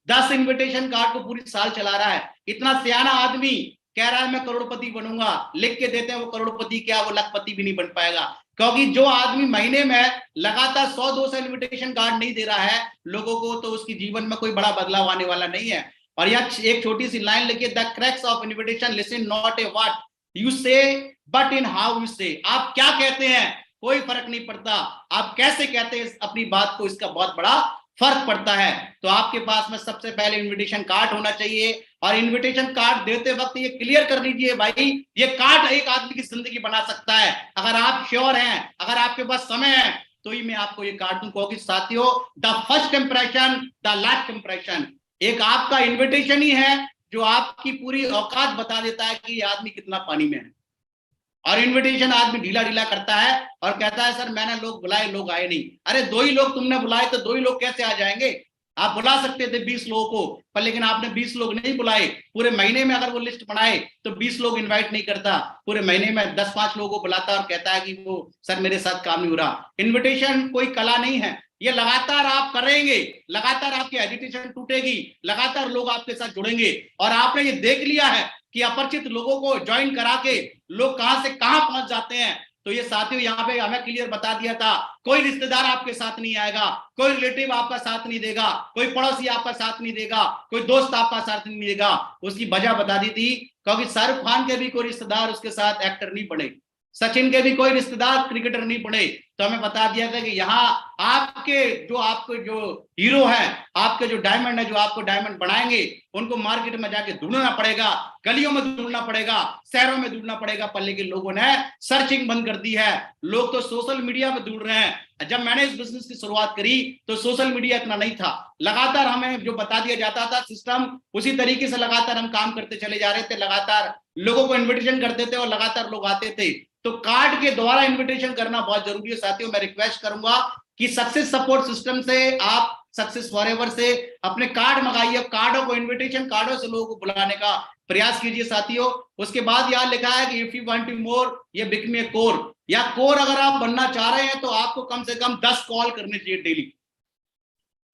S1: 10 इन्विटेशन कार्ड को पूरी साल चला रहा है। इतना सियाना आदमी कह रहा है मैं करोड़पति बनूंगा, लिख के देते हैं, वो करोड़पति क्या, वो लखपति भी नहीं बन पाएगा। क्योंकि जो आदमी महीने में लगातार 100-200 इन्विटेशन कार्ड नहीं दे रहा है लोगों को, तो उसकी जीवन में कोई बड़ा बदलाव आने वाला नहीं है। और यह एक छोटी सी लाइन लिखिए, the cracks of invitation listen not a what you से बट इन हाउ यू से। आप क्या कहते हैं कोई फर्क नहीं पड़ता, आप कैसे कहते हैं अपनी बात को, इसका बहुत बड़ा फर्क पड़ता है। तो आपके पास में सबसे पहले इन्विटेशन कार्ड होना चाहिए। और इन्विटेशन कार्ड देते वक्त ये क्लियर कर लीजिए भाई, ये कार्ड एक आदमी की जिंदगी बना सकता है। अगर आप श्योर हैं, अगर आपके पास समय है, तो ही मैं आपको ये कार्ड दूं। क्योंकि साथियों, the first impression the last impression, एक आपका इन्विटेशन ही है जो आपकी पूरी औकात बता देता है कि ये आदमी कितना पानी में है। और इन्विटेशन आदमी ढीला ढीला करता है और कहता है सर मैंने लोग बुलाए, लोग आए नहीं। अरे 2 ही लोग तुमने बुलाए तो 2 ही लोग कैसे आ जाएंगे? आप बुला सकते थे 20 लोगों को, पर लेकिन आपने 20 लोग नहीं बुलाए। पूरे महीने में अगर वो लिस्ट बनाए तो 20 लोग इनवाइट नहीं करता, पूरे महीने में 10-5 लोगों को बुलाता और कहता है कि वो सर मेरे साथ काम नहीं हो रहा। इन्विटेशन कोई कला नहीं है, ये लगातार आप करेंगे, लगातार आपकी एजिटेशन टूटेगी, लगातार लोग आपके साथ जुड़ेंगे। और आपने ये देख लिया है कि अपरिचित लोगों को ज्वाइन करा के लोग कहां से कहां पहुंच जाते हैं। तो ये साथियों यहाँ पे हमें क्लियर बता दिया था, कोई रिश्तेदार आपके साथ नहीं आएगा, कोई रिलेटिव आपका साथ नहीं देगा, कोई पड़ोसी आपका साथ नहीं देगा, कोई दोस्त आपका साथ नहीं देगा। उसकी वजह बता दी थी, क्योंकि शाहरुख खान के भी कोई रिश्तेदार उसके साथ एक्टर नहीं बने, सचिन के भी कोई रिश्तेदार क्रिकेटर नहीं बने। तो हमें बता दिया था कि यहाँ आपके जो हीरो है, आपके जो डायमंड है, जो आपको डायमंड बनाएंगे, उनको मार्केट में जाके ढूंढना पड़ेगा, गलियों में ढूंढना पड़ेगा, शहरों में ढूंढना पड़ेगा। पर लेकिन लोगों ने सर्चिंग बंद कर दी है, लोग तो सोशल मीडिया पे ढूंढ रहे हैं। जब मैंने इस बिजनेस की शुरुआत करी तो सोशल मीडिया इतना नहीं था, लगातार हमें जो बता दिया जाता था सिस्टम, उसी तरीके से लगातार हम काम करते चले जा रहे थे, लगातार लोगों को इन्विटेशन करते थे और लगातार लोग आते थे। तो कार्ड के द्वारा इन्विटेशन करना बहुत जरूरी है। साथियों, मैं रिक्वेस्ट करूंगा कि सक्सेस सपोर्ट सिस्टम से आप सक्सेस फॉरएवर से अपने कार्ड मंगाइए, कार्डों को, इन्विटेशन कार्डों से लोगों को बुलाने का प्रयास कीजिए साथियों। उसके बाद यहाँ लिखा है कि इफ यू वांट टू मोर ये बिकम ए कोर, या कोर अगर आप बनना चाह रहे हैं तो आपको कम से कम 10 कॉल करने चाहिए डेली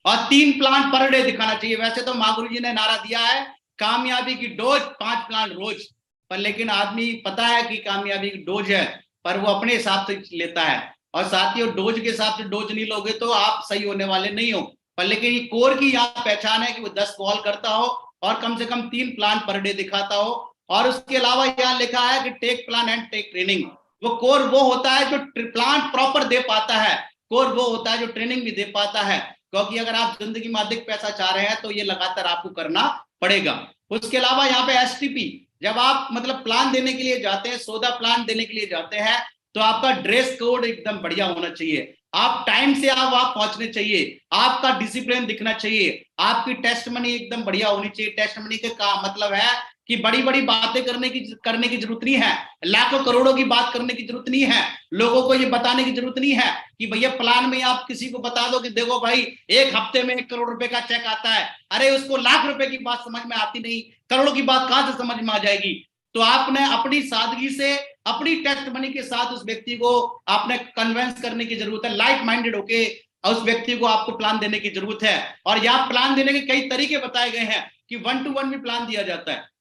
S1: और 3 प्लान पर डे दिखाना चाहिए। वैसे तो महागुरु जी ने नारा दिया है कामयाबी की डोज 5 प्लान रोज, पर लेकिन आदमी पता है कि कामयाबी की डोज है पर वो अपने हिसाब से लेता है। और साथियों, डोज के हिसाब से डोज नहीं लोगे तो आप सही होने वाले नहीं हो। पर लेकिन ये कोर की यहाँ पहचान है कि वो 10 कॉल करता हो और कम से कम 3 प्लान पर डे दिखाता हो। और उसके अलावा यहाँ लिखा है कि take plan and take training. वो कोर वो होता है जो प्लान प्रॉपर दे पाता है, कोर वो होता है जो ट्रेनिंग भी दे पाता है। क्योंकि अगर आप जिंदगी में अधिक पैसा चाह रहे हैं तो ये लगातार आपको करना पड़ेगा। उसके अलावा यहाँ पे एसटीपी, जब आप मतलब प्लान देने के लिए जाते हैं, सौदा प्लान देने के लिए जाते हैं, तो आपका ड्रेस कोड एकदम बढ़िया होना चाहिए, आप टाइम से आप वहां पहुंचने चाहिए, आपका डिसिप्लिन दिखना चाहिए, आपकी टेस्ट मनी एकदम बढ़िया होनी चाहिए। टेस्ट मनी का मतलब है कि बड़ी बड़ी बातें करने की जरूरत नहीं है, लाखों करोड़ों की बात करने की जरूरत नहीं है, लोगों को ये बताने की जरूरत नहीं है कि भैया प्लान में आप किसी को बता दो कि देखो भाई 1 हफ्ते में 1 करोड़ रुपए का चेक आता है। अरे उसको लाख रुपए की बात समझ में आती नहीं, करोड़ों की बात कहां से समझ में आ जाएगी। तो आपने अपनी सादगी से, अपनी टेस्ट मनी के साथ उस व्यक्ति को आपने कन्विंस करने की जरूरत है, लाइट माइंडेड होके उस व्यक्ति को आपको प्लान देने की जरूरत है। और यहाँ प्लान देने के कई तरीके बताए गए हैं कि 1-to-1 भी प्लान दिया जाता है,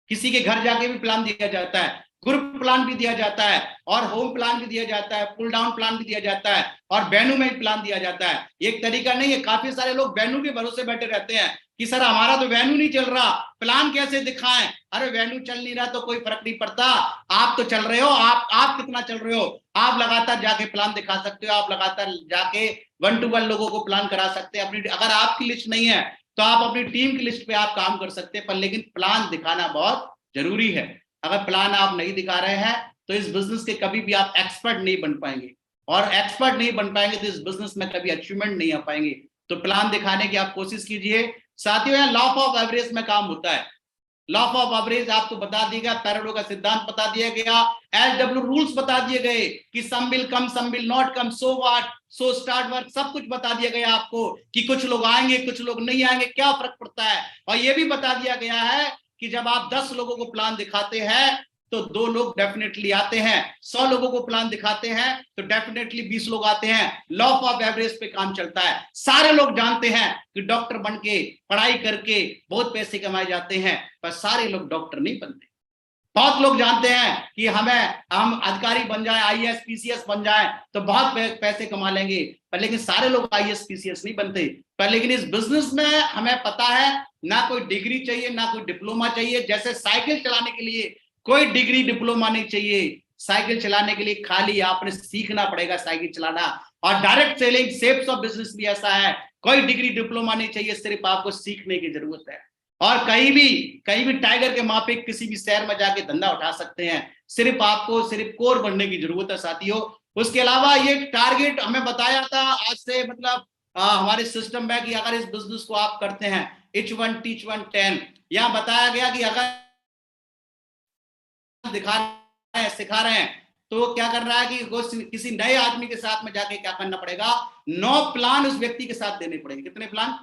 S1: किसी के घर जाके भी प्लान दिया जाता है, ग्रुप प्लान भी दिया जाता है, और होम प्लान भी दिया जाता है, पुल डाउन प्लान भी दिया जाता है, और वेन्यू में भी प्लान दिया जाता है। एक तरीका नहीं है, काफी सारे लोग वेन्यू के भरोसे बैठे रहते हैं कि सर हमारा तो वेन्यू नहीं चल रहा, प्लान कैसे दिखाएं। अरे वेन्यू चल नहीं रहा तो कोई फर्क नहीं पड़ता, आप तो चल रहे हो, आप कितना चल रहे हो। आप लगातार जाके प्लान दिखा सकते हो, आप लगातार जाके 1-to-1 लोगों को प्लान करा सकते हैं। अपनी अगर आपकी लिस्ट नहीं है तो आप अपनी टीम की लिस्ट पे आप काम कर सकते हैं, पर लेकिन प्लान दिखाना बहुत जरूरी है। अगर प्लान आप नहीं दिखा रहे हैं तो इस बिजनेस के कभी भी आप एक्सपर्ट नहीं बन पाएंगे, और एक्सपर्ट नहीं बन पाएंगे तो इस बिजनेस में कभी अचीवमेंट नहीं आ पाएंगे। तो प्लान दिखाने की आप कोशिश कीजिए। साथियों, यहाँ लॉ ऑफ एवरेज में काम होता है। लॉ ऑफ एवरेज आपको बता दिया गया, पैरेटो का सिद्धांत बता दिया गया, एसडब्ल्यू रूल्स बता दिए गए कि some will come, some will not come, so what, so start work, सब कुछ बता दिया गया आपको कि कुछ लोग आएंगे, कुछ लोग नहीं आएंगे, क्या फर्क पड़ता है। और ये भी बता दिया गया है कि जब आप 10 लोगों को प्लान दिखाते हैं तो 2 लोग डेफिनेटली आते हैं, 100 लोगों को प्लान दिखाते हैं तो डेफिनेटली 20 लोग आते हैं। लॉ ऑफ एवरेज पे काम चलता है। सारे लोग जानते हैं कि डॉक्टर बन के, पढ़ाई करके बहुत पैसे कमाए जाते हैं, पर सारे लोग डॉक्टर नहीं बनते। बहुत लोग जानते हैं कि हम अधिकारी बन जाएं, आईएएस पीसीएस बन जाएं तो बहुत पैसे कमा लेंगे, पर लेकिन सारे लोग आईएएस पीसीएस नहीं बनते। पर लेकिन इस बिजनेस में हमें पता है ना कोई डिग्री चाहिए, ना कोई डिप्लोमा चाहिए। जैसे साइकिल चलाने के लिए कोई डिग्री डिप्लोमा नहीं चाहिए, साइकिल चलाने के लिए खाली आपने सीखना पड़ेगा साइकिल चलाना। और direct selling, shapes of business भी ऐसा है, कोई डिग्री डिप्लोमा नहीं चाहिए, सिर्फ आपको सीखने की जरूरत है। और कहीं भी टाइगर के माफिक किसी भी शहर में जाके धंधा उठा सकते हैं, सिर्फ कोर बनने की जरूरत है साथियों। उसके अलावा ये टारगेट हमें बताया था आज से, मतलब हमारे सिस्टम में कि अगर इस बिजनेस को आप करते हैं, इच वन टीच वन 10, यहाँ बताया गया कि अगर दिखा रहे हैं, सिखा रहे हैं, तो क्या कर रहा है कि किसी नए आदमी के साथ में जाके क्या करना पड़ेगा, 9 प्लान उस व्यक्ति के साथ देने पड़ेंगे। कितने प्लान?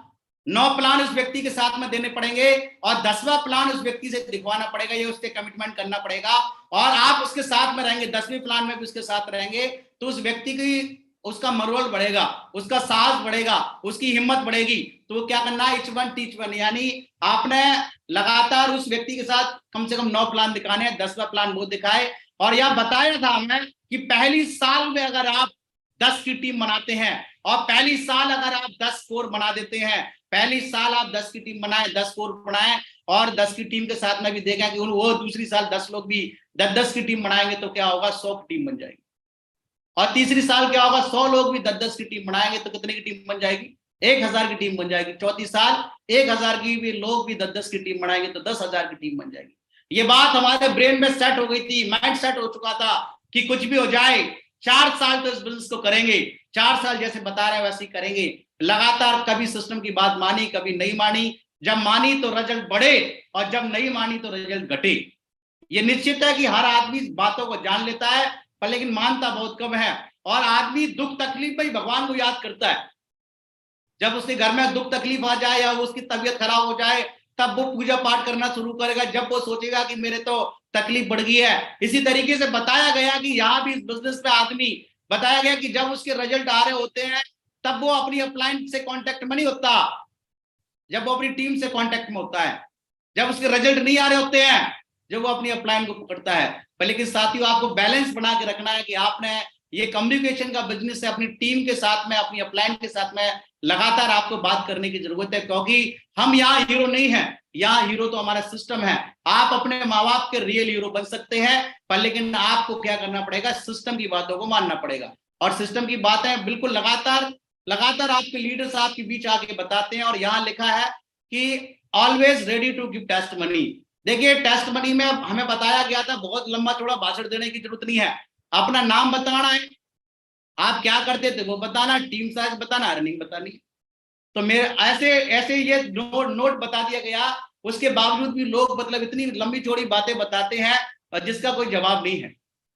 S1: 9 प्लान उस व्यक्ति के साथ में देने पड़ेंगे, और 10वां प्लान उस व्यक्ति से दिखवाना पड़ेगा, ये उससे कमिटमेंट करना पड़ेगा। और आप उसके साथ में रहेंगे, 10वें प्लान में भी उसके साथ रहेंगे, तो उस व्यक्ति की, उसका मनोबल बढ़ेगा, उसका साहस बढ़ेगा, उसकी हिम्मत बढ़ेगी। तो वो क्या करना है, इच वन टीच वन, यानी आपने लगातार उस व्यक्ति के साथ कम से कम 9 प्लान दिखाने हैं, 10वां प्लान वो दिखाए। और यह बताया था हमें कि पहली साल में अगर आप 10 की टीम बनाते हैं, और पहली साल अगर आप 10 कोर बना देते हैं, पहली साल आप 10 की टीम बनाए, 10 कोर बनाए, और 10 की टीम के साथ में भी देखा कि वो दूसरी साल 10 लोग भी 10 की टीम बनाएंगे, तो क्या होगा, 100 की टीम बन जाएगी। और तीसरी साल क्या होगा, 100 लोग भी 10 की टीम बनाएंगे, तो कितने की टीम बन जाएगी, 1000 की टीम बन जाएगी। चौथी साल 1000 की भी लोग भी 10 की टीम बनाएंगे, तो 10,000 की टीम बन जाएगी। ये बात हमारे ब्रेन में सेट हो गई थी, माइंड सेट हो चुका था कि कुछ भी हो जाए 4 साल तो इस बिजनेस को करेंगे, 4 साल जैसे बता रहे हैं वैसे ही करेंगे। लगातार कभी सिस्टम की बात मानी, कभी नहीं मानी, जब मानी तो रिजल्ट बढ़े, और जब नहीं मानी तो रिजल्ट घटे। ये निश्चित है कि हर आदमी बातों को जान लेता है, पर लेकिन मानता बहुत कम है। और आदमी दुख तकलीफ में ही भगवान को याद करता है। जब उसके घर में दुख तकलीफ आ जाए या उसकी तबीयत खराब हो जाए, तब वो पूजा पाठ करना शुरू करेगा, जब वो सोचेगा कि मेरे तो तकलीफ बढ़ गई है। इसी तरीके से बताया गया कि यहाँ भी इस बिजनेस में आदमी, बताया गया कि जब उसके रिजल्ट आ रहे होते हैं, तब वो अपनी अपलाइन से कांटेक्ट में नहीं होता, जब वो अपनी टीम से कांटेक्ट में होता है। जब उसके रिजल्ट नहीं आ रहे होते हैं, जब वो अपनी अपलाइन को पकड़ता है। पर लेकिन साथियों, आपको बैलेंस बना के रखना है कि आपने ये कम्युनिकेशन का बिजनेस है, अपनी टीम के साथ में, अपनी अपलाइन के साथ में लगातार आपको बात करने की जरूरत है, क्योंकि हम यहाँ हीरो नहीं हैं, यहाँ हीरो तो हमारा सिस्टम है। आप अपने माँ बाप के रियल हीरो बन सकते हैं, पर लेकिन आपको क्या करना पड़ेगा, सिस्टम की बातों को मानना पड़ेगा। और सिस्टम की बातें बिल्कुल लगातार आपके लीडर्स आपके बीच आके बताते हैं। और यहाँ लिखा है कि always ready to give testimony. देखिए, टेस्टमनी में हमें बताया गया था, बहुत लंबा चौड़ा भाषण देने की जरूरत नहीं है, अपना नाम बताना है, आप क्या करते थे वो बताना, टीम साइज बताना, अर्निंग बतानी। तो मेरे ऐसे ये नोट बता दिया गया, उसके बावजूद भी लोग मतलब इतनी लंबी चौड़ी बातें बताते हैं और जिसका कोई जवाब नहीं है,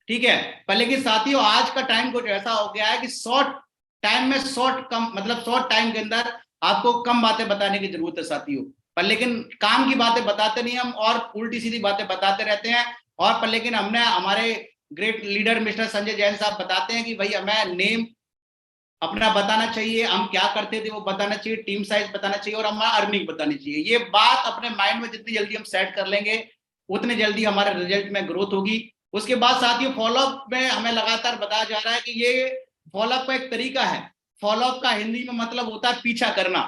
S1: ठीक है। पर लेकिन साथियों, आज का टाइम कुछ ऐसा हो गया है कि शॉर्ट टाइम के अंदर आपको कम बातें बताने की जरूरत है साथियों। पर लेकिन काम की बातें बताते नहीं हम, और उल्टी सीधी बातें बताते रहते हैं। और पर लेकिन हमारे great leader mister Sanjay Jain साहब बताते हैं कि भाई हमें नेम अपना बताना चाहिए, हम क्या करते थे वो बताना चाहिए, टीम साइज बताना चाहिए, और हमारा अर्निंग बतानी चाहिए। ये बात अपने माइंड में जितनी जल्दी हम सेट कर लेंगे, उतने जल्दी हमारे रिजल्ट में ग्रोथ होगी। उसके बाद साथियों, फॉलोअप में हमें लगातार बताया जा रहा है कि ये फॉलोअप का एक तरीका है। फॉलोअप का हिंदी में मतलब होता है पीछा करना,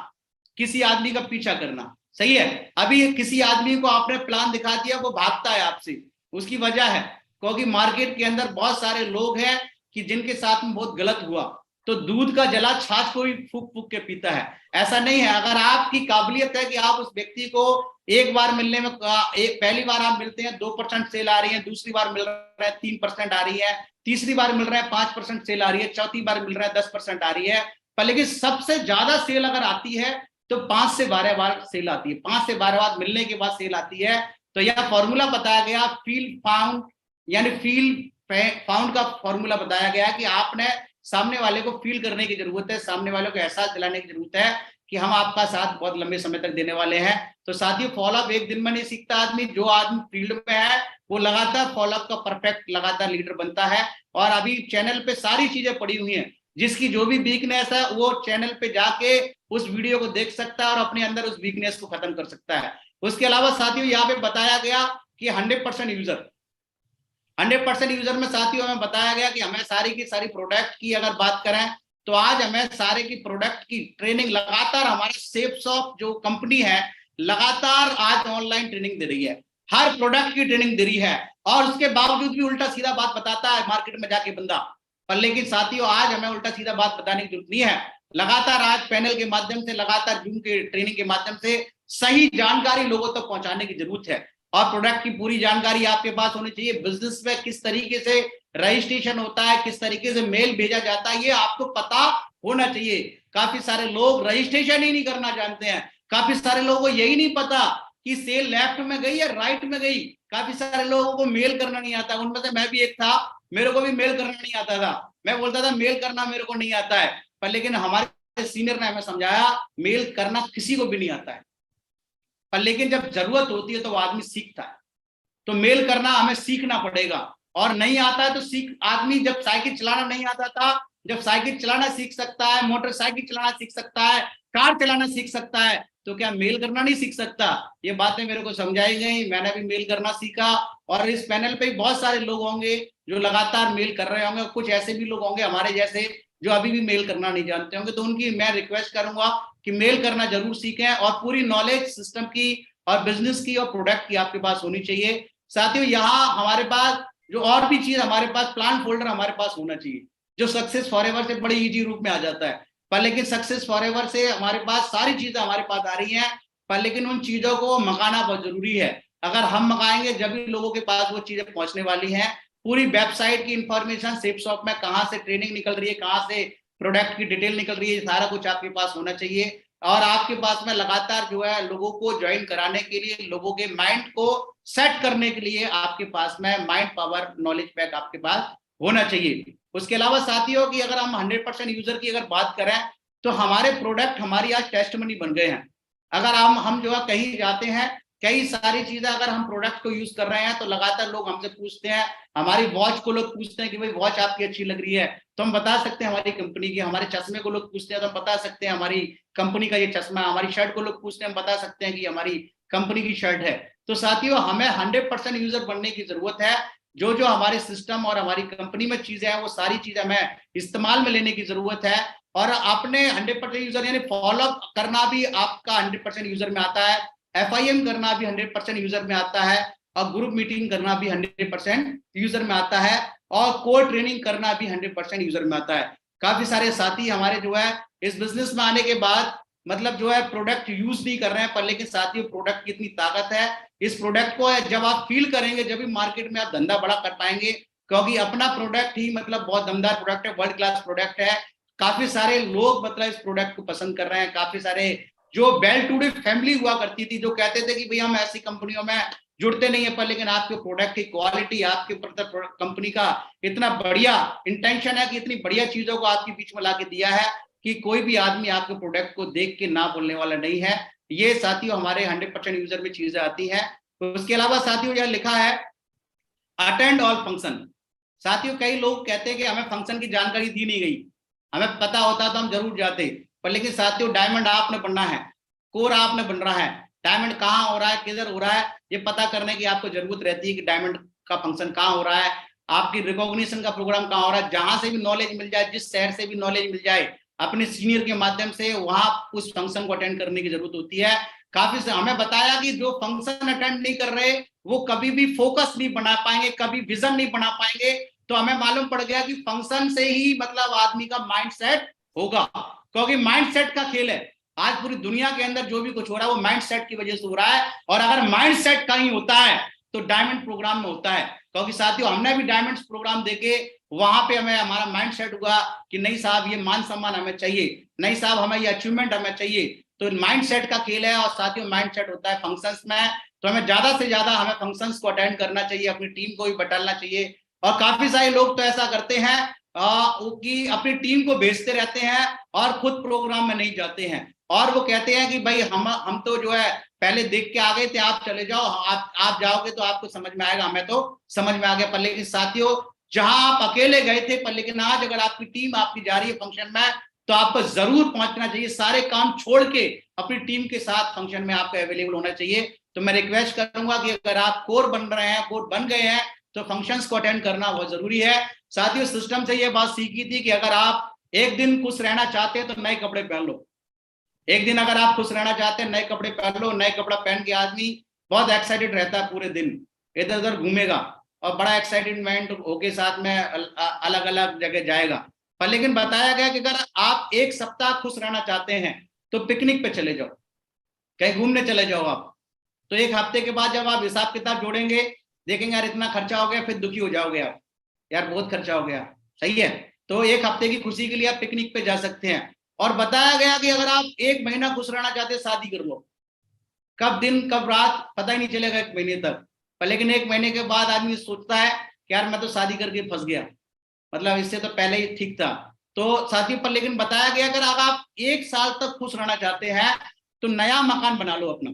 S1: किसी आदमी का पीछा करना, सही है। अभी किसी आदमी को आपने प्लान दिखा दिया, वो भागता है आपसे, उसकी वजह है क्योंकि मार्केट के अंदर बहुत सारे लोग हैं कि जिनके साथ में बहुत गलत हुआ, तो दूध का जला छाछ को भी फूक फूक के पीता है। ऐसा नहीं है। अगर आपकी काबिलियत है कि आप उस व्यक्ति को एक बार मिलने में, पहली बार आप मिलते हैं 2% सेल आ रही है, दूसरी बार मिल रहा है 3% आ रही है, तीसरी बार मिल रहा है 5% सेल आ रही है, चौथी बार मिल रहा है 10% आ रही है, पर लेकिन सबसे ज्यादा सेल अगर आती है तो 5 से 12 बार सेल आती है, 5 से 12 बार मिलने के बाद सेल आती है। तो यह फॉर्मूला बताया गया फील फाउंड, यानी फील फाउंड का फॉर्मूला बताया गया कि आपने सामने वाले को फील करने की जरूरत है, सामने वाले को एहसास दिलाने की जरूरत है कि हम आपका साथ बहुत लंबे समय तक देने वाले हैं। तो साथियों फॉलोअप एक दिन में नहीं सीखता आदमी, जो आदमी फील्ड में है वो लगातार फॉलोअप का परफेक्ट लगातार लीडर बनता है। और अभी चैनल पे सारी चीजें पड़ी हुई हैं, जिसकी जो भी वीकनेस है वो चैनल पे जाके उस वीडियो को देख सकता है और अपने अंदर उस वीकनेस को खत्म कर सकता है। उसके अलावा साथियों यहाँ पे बताया गया कि 100% यूजर में साथियों हमें बताया गया कि हमें सारी की सारी प्रोडक्ट की अगर बात करें तो आज हमें सारे की प्रोडक्ट की ट्रेनिंग लगातार हमारे सेफसॉफ्ट जो कंपनी है लगातार आज ऑनलाइन ट्रेनिंग दे रही है, हर प्रोडक्ट की ट्रेनिंग दे रही है। और उसके बावजूद भी उल्टा सीधा बात बताता है मार्केट में जाके बंदा, पर लेकिन साथियों आज हमें उल्टा सीधा बात बताने की जरूरत नहीं है। लगातार आज पैनल के माध्यम से, लगातार जूम के ट्रेनिंग के माध्यम से सही जानकारी लोगों तक पहुंचाने की जरूरत है। और प्रोडक्ट की पूरी जानकारी आपके पास होनी चाहिए। बिजनेस में किस तरीके से रजिस्ट्रेशन होता है, किस तरीके से मेल भेजा जाता है, ये आपको पता होना चाहिए। काफी सारे लोग रजिस्ट्रेशन ही नहीं करना जानते हैं, काफी सारे लोगों को यही नहीं पता कि सेल लेफ्ट में गई या राइट में गई, काफी सारे लोगों को मेल करना नहीं आता। उनमें से मैं भी एक था, मेरे को भी मेल करना नहीं आता था। मैं बोलता था मेल करना मेरे को नहीं आता है, पर लेकिन हमारे सीनियर ने हमें समझाया मेल करना किसी को भी नहीं आता है, पर लेकिन जब जरूरत होती है तो वो आदमी सीखता है। तो मेल करना हमें सीखना पड़ेगा, और नहीं आता है तो सीख आदमी, जब साइकिल चलाना नहीं आता था, जब साइकिल चलाना सीख सकता है, मोटरसाइकिल चलाना सीख सकता है, कार चलाना सीख सकता है, तो क्या मेल करना नहीं सीख सकता? ये बातें मेरे को समझाई गई, मैंने भी मेल करना सीखा। और इस पैनल पे बहुत सारे लोग होंगे जो लगातार मेल कर रहे होंगे, कुछ ऐसे भी लोग होंगे हमारे जैसे जो अभी भी मेल करना नहीं जानते होंगे। तो उनकी मैं रिक्वेस्ट करूंगा कि मेल करना जरूर सीखें, और पूरी नॉलेज सिस्टम की और बिजनेस की और प्रोडक्ट की आपके पास होनी चाहिए। साथियों यहाँ हमारे पास जो और भी चीज, हमारे पास प्लान फोल्डर हमारे पास होना चाहिए, जो सक्सेस फॉरएवर से बड़े इजी रूप में आ जाता है। पर लेकिन सक्सेस फॉरएवर से हमारे पास सारी चीजें हमारे पास आ रही हैं, पर लेकिन उन चीजों को मंगाना बहुत जरूरी है। अगर हम मंगाएंगे जब भी लोगों के पास वो चीजें पहुंचने वाली हैं। पूरी वेबसाइट की इंफॉर्मेशन सेफसॉफ्ट में कहाँ से ट्रेनिंग निकल रही है, कहाँ से प्रोडक्ट की डिटेल निकल रही है, सारा कुछ आपके पास होना चाहिए। और आपके पास में लगातार जो है लोगों को ज्वाइन कराने के लिए, लोगों के माइंड को सेट करने के लिए आपके पास में माइंड पावर नॉलेज पैक आपके पास होना चाहिए। उसके अलावा साथियों की अगर हम 100% यूजर की अगर बात करें तो हमारे प्रोडक्ट हमारी आज टेस्टमनी बन गए हैं। अगर हम जो है कहीं जाते हैं, कई सारी चीजें अगर हम प्रोडक्ट को यूज कर रहे हैं तो लगातार लोग हमसे पूछते हैं, हमारी वॉच को लोग पूछते हैं कि भाई वॉच आपकी अच्छी लग रही है, तो हम बता सकते हैं हमारी कंपनी की। हमारे चश्मे को लोग पूछते हैं तो हम बता सकते हैं हमारी कंपनी का ये चश्मा है। हमारी शर्ट को लोग पूछते हैं, हम बता सकते हैं कि हमारी कंपनी की शर्ट है। तो साथियों हमें 100% यूजर बनने की जरूरत है। जो जो हमारे सिस्टम और हमारी कंपनी में चीजें हैं वो सारी चीजें हमें इस्तेमाल में लेने की जरूरत है। और आपने 100% यूजर यानी फॉलोअप करना भी आपका 100% यूजर में आता है, FIM करना भी 100% यूजर में आता है, और ग्रुप मीटिंग करना भी 100% यूजर में आता है, और कोर ट्रेनिंग करना भी 100% यूजर में आता है। काफी सारे साथी हमारे जो है इस बिजनेस में आने के बाद मतलब जो है प्रोडक्ट यूज नहीं कर रहे हैं, पर लेकिन साथियों प्रोडक्ट की इतनी ताकत है, इस प्रोडक्ट को जब आप फील करेंगे जब भी मार्केट में आप धंधा बड़ा कर पाएंगे, क्योंकि अपना प्रोडक्ट ही मतलब बहुत दमदार प्रोडक्ट है, वर्ल्ड क्लास प्रोडक्ट है। काफी सारे लोग मतलब इस प्रोडक्ट को पसंद कर रहे हैं। काफी सारे जो वेल टू डू फैमिली हुआ करती थी जो कहते थे कि भाई हम ऐसी कंपनियों में जुड़ते नहीं है, पर लेकिन आपके प्रोडक्ट की क्वालिटी, आपके कंपनी का इतना बढ़िया इंटेंशन है कि इतनी बढ़िया चीजों को आपके बीच में ला के दिया है कि कोई भी आदमी आपके प्रोडक्ट को देख के ना बोलने वाला नहीं है। ये साथियों हमारे 100% यूजर में चीजें आती हैं। तो उसके अलावा साथियों यह लिखा है अटेंड ऑल फंक्शन। साथियों कई लोग कहते हैं कि हमें फंक्शन की जानकारी दी नहीं गई, हमें पता होता तो हम जरूर जाते, पर लेकिन साथियों डायमंड आपने बनना है, कोर आपने बन रहा है। डायमंड कहाँ हो रहा है, किधर हो रहा है, ये पता करने की आपको जरूरत रहती है कि डायमंड का फंक्शन कहाँ हो रहा है, आपकी रिकॉग्निशन का प्रोग्राम कहाँ हो रहा है। जहां से भी नॉलेज मिल जाए, जिस शहर से भी नॉलेज मिल जाए, अपने सीनियर के माध्यम से वहां उस फंक्शन को अटेंड करने की जरूरत होती है। काफी से हमें बताया कि जो फंक्शन अटेंड नहीं कर रहे वो कभी भी फोकस नहीं बना पाएंगे, कभी विजन नहीं बना पाएंगे। तो हमें मालूम पड़ गया कि फंक्शन से ही मतलब आदमी का माइंड सेट होगा, क्योंकि माइंड सेट का खेल है। आज पूरी दुनिया के अंदर जो भी कुछ हो रहा है वो माइंड सेट की वजह से हो रहा है, और अगर माइंड सेट कहीं होता है तो डायमंड प्रोग्राम में होता है। क्योंकि साथियों हमने भी डायमंड्स प्रोग्राम देके वहां पे हमें हमारा माइंड सेट हुआ कि नहीं साहब ये मान सम्मान हमें चाहिए, नहीं साहब हमें ये अचीवमेंट हमें चाहिए। तो माइंड सेट का खेल है और साथियों माइंड सेट होता है फंक्शंस में। तो हमें ज्यादा से ज्यादा हमें फंक्शंस को अटेंड करना चाहिए, अपनी टीम को भी बटालना चाहिए। और काफी सारे लोग तो ऐसा करते हैं कि अपनी टीम को भेजते रहते हैं और खुद प्रोग्राम में नहीं जाते हैं, और वो कहते हैं कि भाई हम तो जो है पहले देख के आ गए थे, आप चले जाओ, आप जाओगे तो आपको समझ में आएगा, हमें तो समझ में आ गया। पर लेकिन साथियों जहां आप अकेले गए थे, पर लेकिन आज अगर आपकी टीम आपकी जा रही है फंक्शन में, तो आपको जरूर पहुंचना चाहिए, सारे काम छोड़ के अपनी टीम के साथ फंक्शन में आपको अवेलेबल होना चाहिए। तो मैं रिक्वेस्ट करूंगा कि अगर आप कोर बन रहे हैं, कोर बन गए हैं, तो फंक्शंस को अटेंड करना बहुत जरूरी है। साथियों सिस्टम से ये बात सीखी थी कि अगर आप एक दिन खुश रहना चाहते हैं तो नए कपड़े पहन लो। एक दिन अगर आप खुश रहना चाहते हैं, नए कपड़े पहन लो। नए कपड़ा पहन के आदमी बहुत एक्साइटेड रहता है, पूरे दिन इधर उधर घूमेगा और बड़ा एक्साइटमेंट होके साथ में अलग अलग जगह जाएगा। पर लेकिन बताया गया कि अगर आप एक सप्ताह खुश रहना चाहते हैं तो पिकनिक पे चले जाओ, कहीं घूमने चले जाओ आप। तो एक हफ्ते के बाद जब आप हिसाब किताब जोड़ेंगे, देखेंगे यार इतना खर्चा हो गया, फिर दुखी हो जाओगे आप, यार बहुत खर्चा हो गया, सही है। तो एक हफ्ते की खुशी के लिए आप पिकनिक पे जा सकते हैं। और बताया गया कि अगर आप एक महीना खुश रहना चाहते हैं, शादी कर लो। कब दिन कब रात पता ही नहीं चलेगा एक महीने तक। पर लेकिन एक महीने के बाद आदमी सोचता है कि यार मैं तो शादी करके फंस गया, मतलब इससे तो पहले ही ठीक था। तो साथियों पर लेकिन बताया गया अगर आप एक साल तक खुश रहना चाहते हैं तो नया मकान बना लो अपना।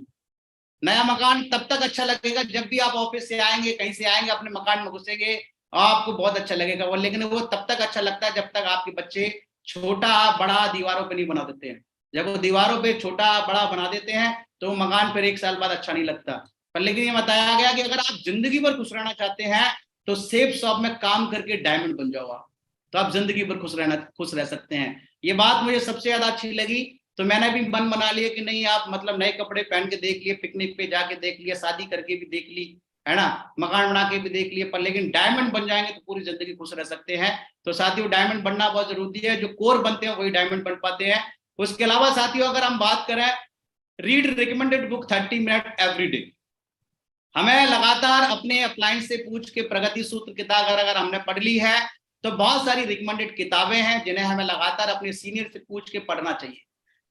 S1: नया मकान तब तक अच्छा लगेगा जब भी आप ऑफिस से आएंगे, कहीं से आएंगे, अपने मकान में घुसेंगे, आपको बहुत अच्छा लगेगा। वो लेकिन वो तब तक अच्छा लगता है जब तक आपके बच्चे छोटा बड़ा दीवारों पे नहीं बना देते हैं। जब वो दीवारों पे छोटा बड़ा बना देते हैं तो मकान फिर एक साल बाद अच्छा नहीं लगता। पर लेकिन ये बताया गया कि अगर आप जिंदगी भर खुश रहना चाहते हैं तो सेफ शॉप में काम करके डायमंड बन जाओ आप, तो आप जिंदगी भर खुश रह सकते हैं। ये बात मुझे सबसे ज्यादा अच्छी लगी। तो मैंने भी मन बना लिया कि नहीं आप मतलब नए कपड़े पहन के देख लिए, पिकनिक पे जाके देख लिया, शादी करके भी देख ली, है ना, मकान बना के भी देख लिए, पर लेकिन डायमंड बन जाएंगे तो पूरी जिंदगी खुश रह सकते हैं। तो साथियों डायमंड बनना बहुत जरूरी है, जो कोर बनते हैं वही डायमंड बन पाते हैं। उसके अलावा साथियों अगर हम बात करें, read recommended book 30 minute every day. हमें लगातार अपने अप्लायंस से पूछ के प्रगति सूत्र किताब अगर हमने पढ़ ली है तो बहुत सारी रिकमेंडेड किताबें हैं जिन्हें हमें लगातार अपने सीनियर से पूछ के पढ़ना चाहिए।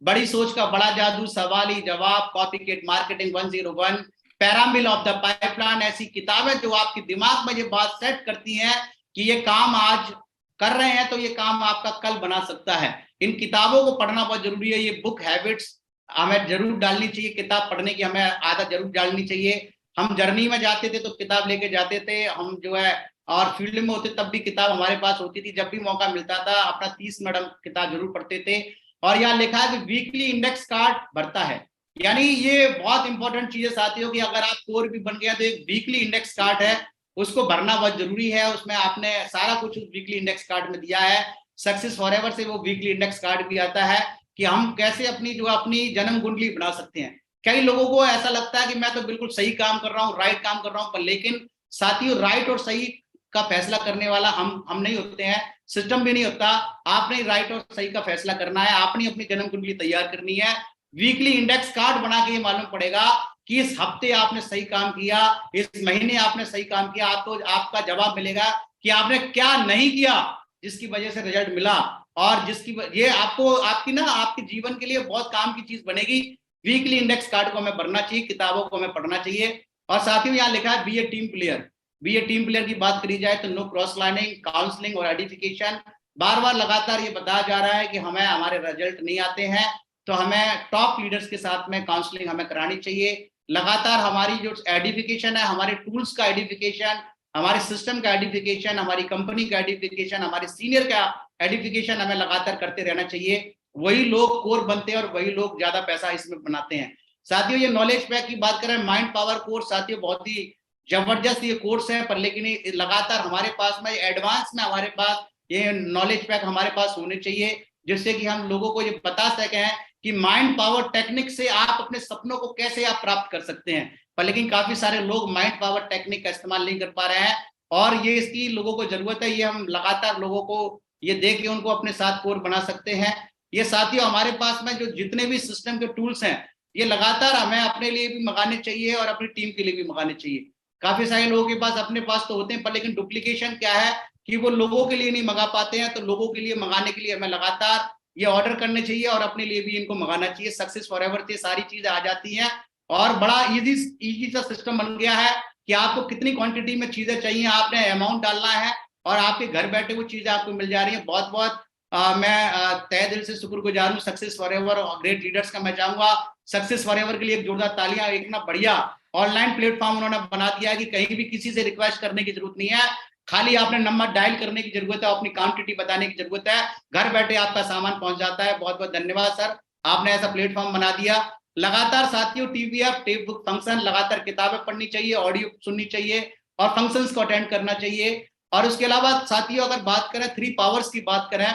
S1: बड़ी सोच का बड़ा जादू, सवाली जवाब, copycat marketing 101, parable of the pipeline, ऐसी किताबें जो आपके दिमाग में ये बात सेट करती हैं कि ये काम आज कर रहे हैं तो ये काम आपका कल बना सकता है। इन किताबों को पढ़ना बहुत जरूरी है। ये बुक हैबिट्स हमें जरूर डालनी चाहिए, किताब पढ़ने की हमें आदत जरूर डालनी चाहिए। हम जर्नी में जाते थे तो किताब लेके जाते थे, हम जो है और फील्ड में होते तब भी किताब हमारे पास होती थी, जब भी मौका मिलता था अपना 30 मिनट हम किताब जरूर पढ़ते थे। और यहाँ लिखा है कि वीकली इंडेक्स कार्ड भरता है, यानी ये बहुत इंपॉर्टेंट चीज है साथियों कि अगर आप कोर भी बन गया तो एक वीकली इंडेक्स कार्ड है, उसको भरना बहुत जरूरी है। उसमें आपने सारा कुछ उस वीकली इंडेक्स कार्ड में दिया है। सक्सेस फॉरएवर से वो वीकली इंडेक्स कार्ड भी आता है कि हम कैसे अपनी जन्म कुंडली बना सकते हैं। कई लोगों को ऐसा लगता है कि मैं तो बिल्कुल सही काम कर रहा हूँ, राइट काम कर रहा हूँ, पर लेकिन साथियों राइट और सही का फैसला करने वाला हम नहीं होते हैं, सिस्टम भी नहीं होता। आपने राइट और सही का फैसला करना है, आपने अपनी जन्म कुंडली तैयार करनी है। वीकली इंडेक्स कार्ड बना के ये मालूम पड़ेगा कि इस हफ्ते आपने सही काम किया, इस महीने आपने सही काम किया, तो आपका जवाब मिलेगा कि आपने क्या नहीं किया जिसकी वजह से रिजल्ट मिला, और जिसकी ये आपको आपके जीवन के लिए बहुत काम की चीज बनेगी। वीकली इंडेक्स कार्ड को हमें भरना चाहिए, किताबों को हमें पढ़ना चाहिए। और साथ ही यहाँ लिखा है B a team player. B a team player की बात करी जाए तो नो क्रॉस लाइनिंग, काउंसलिंग और एडिफिकेशन। बार बार लगातार ये बताया जा रहा है कि हमें हमारे रिजल्ट नहीं आते हैं तो हमें टॉप लीडर्स के साथ में काउंसलिंग हमें करानी चाहिए। लगातार हमारी जो एडिफिकेशन है, हमारे टूल्स का एडिफिकेशन, हमारे सिस्टम का एडिफिकेशन, हमारी कंपनी का एडिफिकेशन, हमारे सीनियर का एडिफिकेशन हमें लगातार करते रहना चाहिए। वही लोग कोर बनते हैं और वही लोग ज्यादा पैसा इसमें बनाते हैं। साथियों ये नॉलेज पैक की बात करें, माइंड पावर कोर्स साथियों बहुत ही जबरदस्त ये कोर्स है, पर लेकिन लगातार हमारे पास में एडवांस में हमारे पास ये नॉलेज पैक हमारे पास होने चाहिए, जिससे कि हम लोगों को ये बता सकें कि माइंड पावर टेक्निक से आप अपने सपनों को कैसे आप प्राप्त कर सकते हैं। पर लेकिन काफी सारे लोग माइंड पावर टेक्निक का इस्तेमाल नहीं कर पा रहे हैं और ये इसकी लोगों को जरूरत है। ये हम लगातार लोगों को ये देख के उनको अपने साथ कोर बना सकते हैं। ये साथियों हमारे पास में जो जितने भी सिस्टम के टूल्स हैं ये लगातार हमें अपने लिए भी मंगाने चाहिए और अपनी टीम के लिए भी मंगाने चाहिए। काफी सारे लोगों के पास अपने पास तो होते हैं, पर लेकिन डुप्लीकेशन क्या है कि वो लोगों के लिए नहीं मंगा पाते हैं। तो लोगों के लिए मंगाने के लिए हमें लगातार ये ऑर्डर करने चाहिए और अपने लिए भी इनको मंगाना चाहिए। सक्सेस फॉरएवर से सारी चीजें आ जाती हैं और बड़ा इजी सा सिस्टम बन गया है कि आपको कितनी क्वांटिटी में चीजें चाहिए, आपने अमाउंट डालना है और आपके घर बैठे वो चीजें आपको मिल जा रही है। बहुत बहुत मैं तहे दिल से शुक्रगुजार हूँ सक्सेस फॉरएवर और ग्रेट लीडर्स का। मैं चाहूंगा सक्सेस फॉरएवर के लिए एक जोरदार तालियां। एक ना बढ़िया ऑनलाइन प्लेटफॉर्म उन्होंने बना दिया कि कहीं भी किसी से रिक्वेस्ट करने की जरूरत नहीं है, खाली आपने नंबर डायल करने की जरूरत है, अपनी क्वांटिटी बताने की जरूरत है, घर बैठे आपका सामान पहुंच जाता है। बहुत बहुत धन्यवाद सर, आपने ऐसा प्लेटफॉर्म बना दिया। लगातार साथियों TVF टेप बुक फंक्शन, लगातार किताबें पढ़नी चाहिए, ऑडियो सुननी चाहिए और फंक्शंस को अटेंड करना चाहिए। और उसके अलावा साथियों अगर बात करें 3 पावर्स की बात करें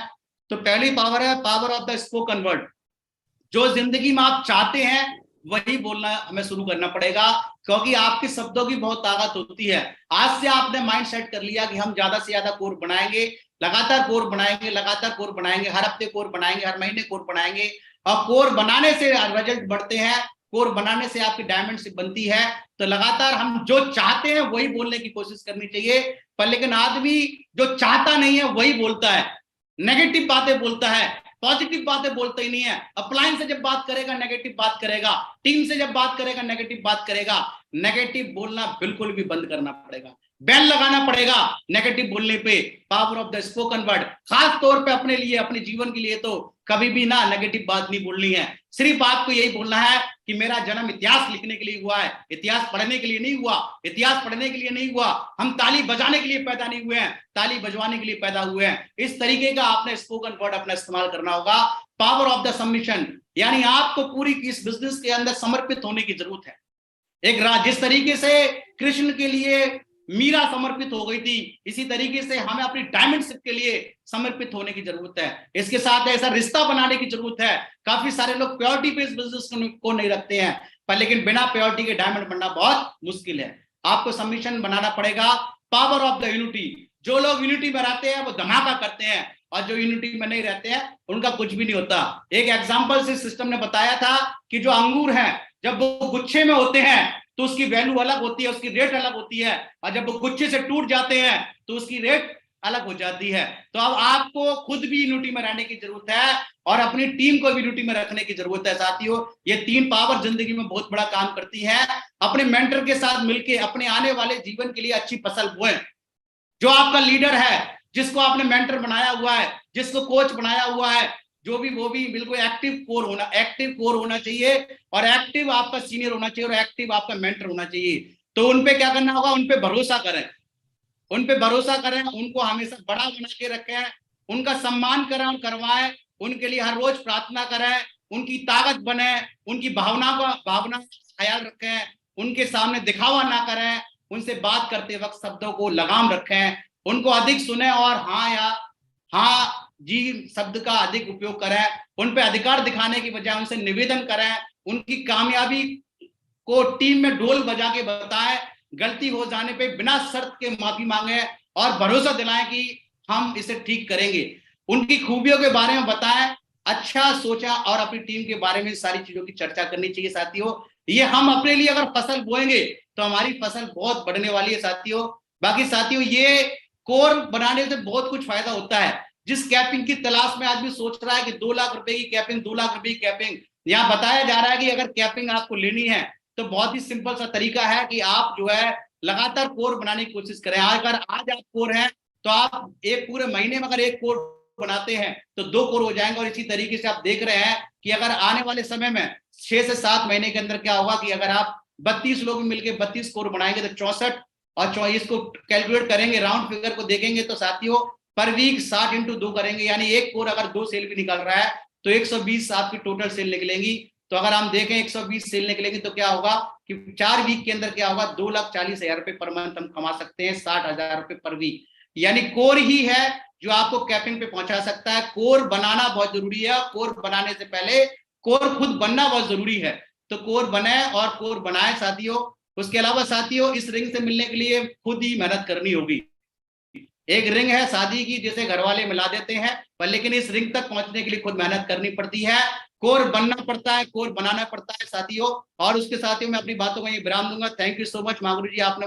S1: तो पहली पावर है power of the spoken word. जो जिंदगी में आप चाहते हैं वही बोलना हमें शुरू करना पड़ेगा, क्योंकि आपके शब्दों की बहुत ताकत होती है। आज से आपने माइंड सेट कर लिया कि हम ज्यादा से ज्यादा कोर बनाएंगे, लगातार कोर बनाएंगे, लगातार कोर बनाएंगे, हर हफ्ते कोर बनाएंगे, हर महीने कोर बनाएंगे। और कोर बनाने से रिजल्ट बढ़ते हैं, कोर बनाने से आपकी डायमंडशिप बनती है। तो लगातार हम जो चाहते हैं वही बोलने की कोशिश करनी चाहिए। पर लेकिन आदमी जो चाहता नहीं है वही बोलता है, नेगेटिव बातें बोलता है, पॉजिटिव बातें बोलता ही नहीं है। अपलाइन से जब बात करेगा नेगेटिव बात करेगा, टीम से जब बात करेगा नेगेटिव बात करेगा। नेगेटिव बोलना बिल्कुल भी बंद करना पड़ेगा, बैन लगाना पड़ेगा नेगेटिव बोलने पे। Power of the spoken word, खास तौर पे अपने लिए, अपने जीवन के लिए तो कभी भी ना नेगेटिव बात नहीं बोलनी है। सिर्फ आपको यही बोलना है कि मेरा जन्म इतिहास लिखने के लिए हुआ है, इतिहास पढ़ने के लिए नहीं हुआ, इतिहास पढ़ने के लिए नहीं हुआ। हम ताली बजाने के लिए पैदा नहीं हुए हैं, ताली बजवाने के लिए पैदा हुए हैं। इस तरीके का आपने स्पोकन वर्ड अपना इस्तेमाल करना होगा। पावर ऑफ द सबमिशन, यानी आपको पूरी इस बिजनेस के अंदर समर्पित होने की जरूरत है। एक जिस तरीके से कृष्ण के लिए मीरा समर्पित हो गई थी, इसी तरीके से हमें अपनी डायमंडशिप के लिए समर्पित होने की जरूरत है। इसके साथ ऐसा रिश्ता बनाने की जरूरत है। काफी सारे लोग प्योरिटी पे इस बिजनेस को नहीं रखते हैं, पर लेकिन बिना प्योरिटी के डायमंड बनना बहुत मुश्किल है। आपको सबमिशन बनाना पड़ेगा। पावर ऑफ द यूनिटी, जो लोग यूनिटी में रहते हैं वो धमाका करते हैं और जो यूनिटी में नहीं रहते हैं उनका कुछ भी नहीं होता। एक एग्जाम्पल से सिस्टम ने बताया था कि जो अंगूर हैं जब वो गुच्छे में होते हैं तो उसकी वैल्यू अलग होती है, उसकी रेट अलग होती है, और जब वो गुच्छे से टूट जाते हैं तो उसकी रेट अलग हो जाती है। तो अब आपको खुद भी यूनिटी में रहने की जरूरत है और अपनी टीम को भी यूनिटी में रखने की जरूरत है। साथियों, ये 3 पावर जिंदगी में बहुत बड़ा काम करती है। अपने मेंटर के साथ मिलकर अपने आने वाले जीवन के लिए अच्छी फसल बोएं। जो आपका लीडर है, जिसको आपने मेंटर बनाया हुआ है, जिसको कोच बनाया हुआ है, जो भी वो भी बिल्कुल एक्टिव कोर होना चाहिए और एक्टिव आपका सीनियर होना चाहिए और एक्टिव आपका मेंटर होना चाहिए। तो उनपे क्या करना होगा, उनपे भरोसा करें, उनपे भरोसा करें, उनको हमेशा बड़ा बना के रखें, उनका सम्मान करें और करवाएं, उनके लिए हर रोज प्रार्थना करें, उनकी ताकत बने, उनकी भावना का ख्याल रखें, उनके सामने दिखावा ना करें, उनसे बात करते वक्त शब्दों को लगाम रखें, उनको अधिक सुने और हाँ या हाँ जी शब्द का अधिक उपयोग करें, उन पे अधिकार दिखाने की बजाय उनसे निवेदन करें, उनकी कामयाबी को टीम में ढोल बजा के बताएं, गलती हो जाने पे बिना शर्त के माफी मांगे और भरोसा दिलाएं कि हम इसे ठीक करेंगे, उनकी खूबियों के बारे में बताएं, अच्छा सोचा और अपनी टीम के बारे में सारी चीजों की चर्चा करनी चाहिए। साथियों, ये हम अपने लिए अगर फसल बोएंगे तो हमारी फसल बहुत बढ़ने वाली है। साथियों, बाकी साथियों, ये कोर बनाने से बहुत कुछ फायदा होता है। जिस कैपिंग की तलाश में आदमी सोच रहा है कि 2 लाख रुपए की कैपिंग, 2 लाख रुपए की कैपिंग, यहाँ बताया जा रहा है कि अगर कैपिंग आपको लेनी है तो बहुत ही सिंपल सा तरीका है कि आप जो है लगातार कोर बनाने की कोशिश करें। अगर आज आप कोर हैं तो आप एक पूरे महीने में अगर 1 कोर बनाते हैं तो 2 कोर हो जाएंगे। और इसी तरीके से आप देख रहे हैं कि अगर आने वाले समय में 6 से 7 महीने के अंदर क्या होगा कि अगर आप 32 लोग मिलकर 32 कोर बनाएंगे तो 64 और 24 को कैलकुलेट करेंगे, राउंड फिगर को देखेंगे तो साथियों पर वीक 60 × 2 करेंगे, यानी 1 कोर अगर 2 सेल भी निकल रहा है तो 120 आपकी टोटल सेल निकलेंगी। तो अगर हम देखें 120 सेल निकलेंगी तो क्या होगा कि 4 वीक के अंदर क्या होगा, 2,40,000 रुपए पर मंथ हम कमा सकते हैं, 60,000 रुपए पर वीक। यानी कोर ही है जो आपको कैपिंग पे पहुंचा सकता है। कोर बनाना बहुत जरूरी है, कोर बनाने से पहले कोर खुद बनना बहुत जरूरी है। तो कोर बने और कोर बनाए साथियों। उसके अलावा साथियों, इस रिंग से मिलने के लिए खुद ही मेहनत करनी होगी। एक रिंग है शादी की जिसे घर वाले मिला देते हैं, पर लेकिन इस रिंग तक पहुंचने के लिए खुद मेहनत करनी पड़ती है, कोर बनना पड़ता है, कोर बनाना पड़ता है साथियों। और उसके साथियों मैं अपनी बातों को यही विराम दूंगा। थैंक यू सो मच मागुरु जी, आपने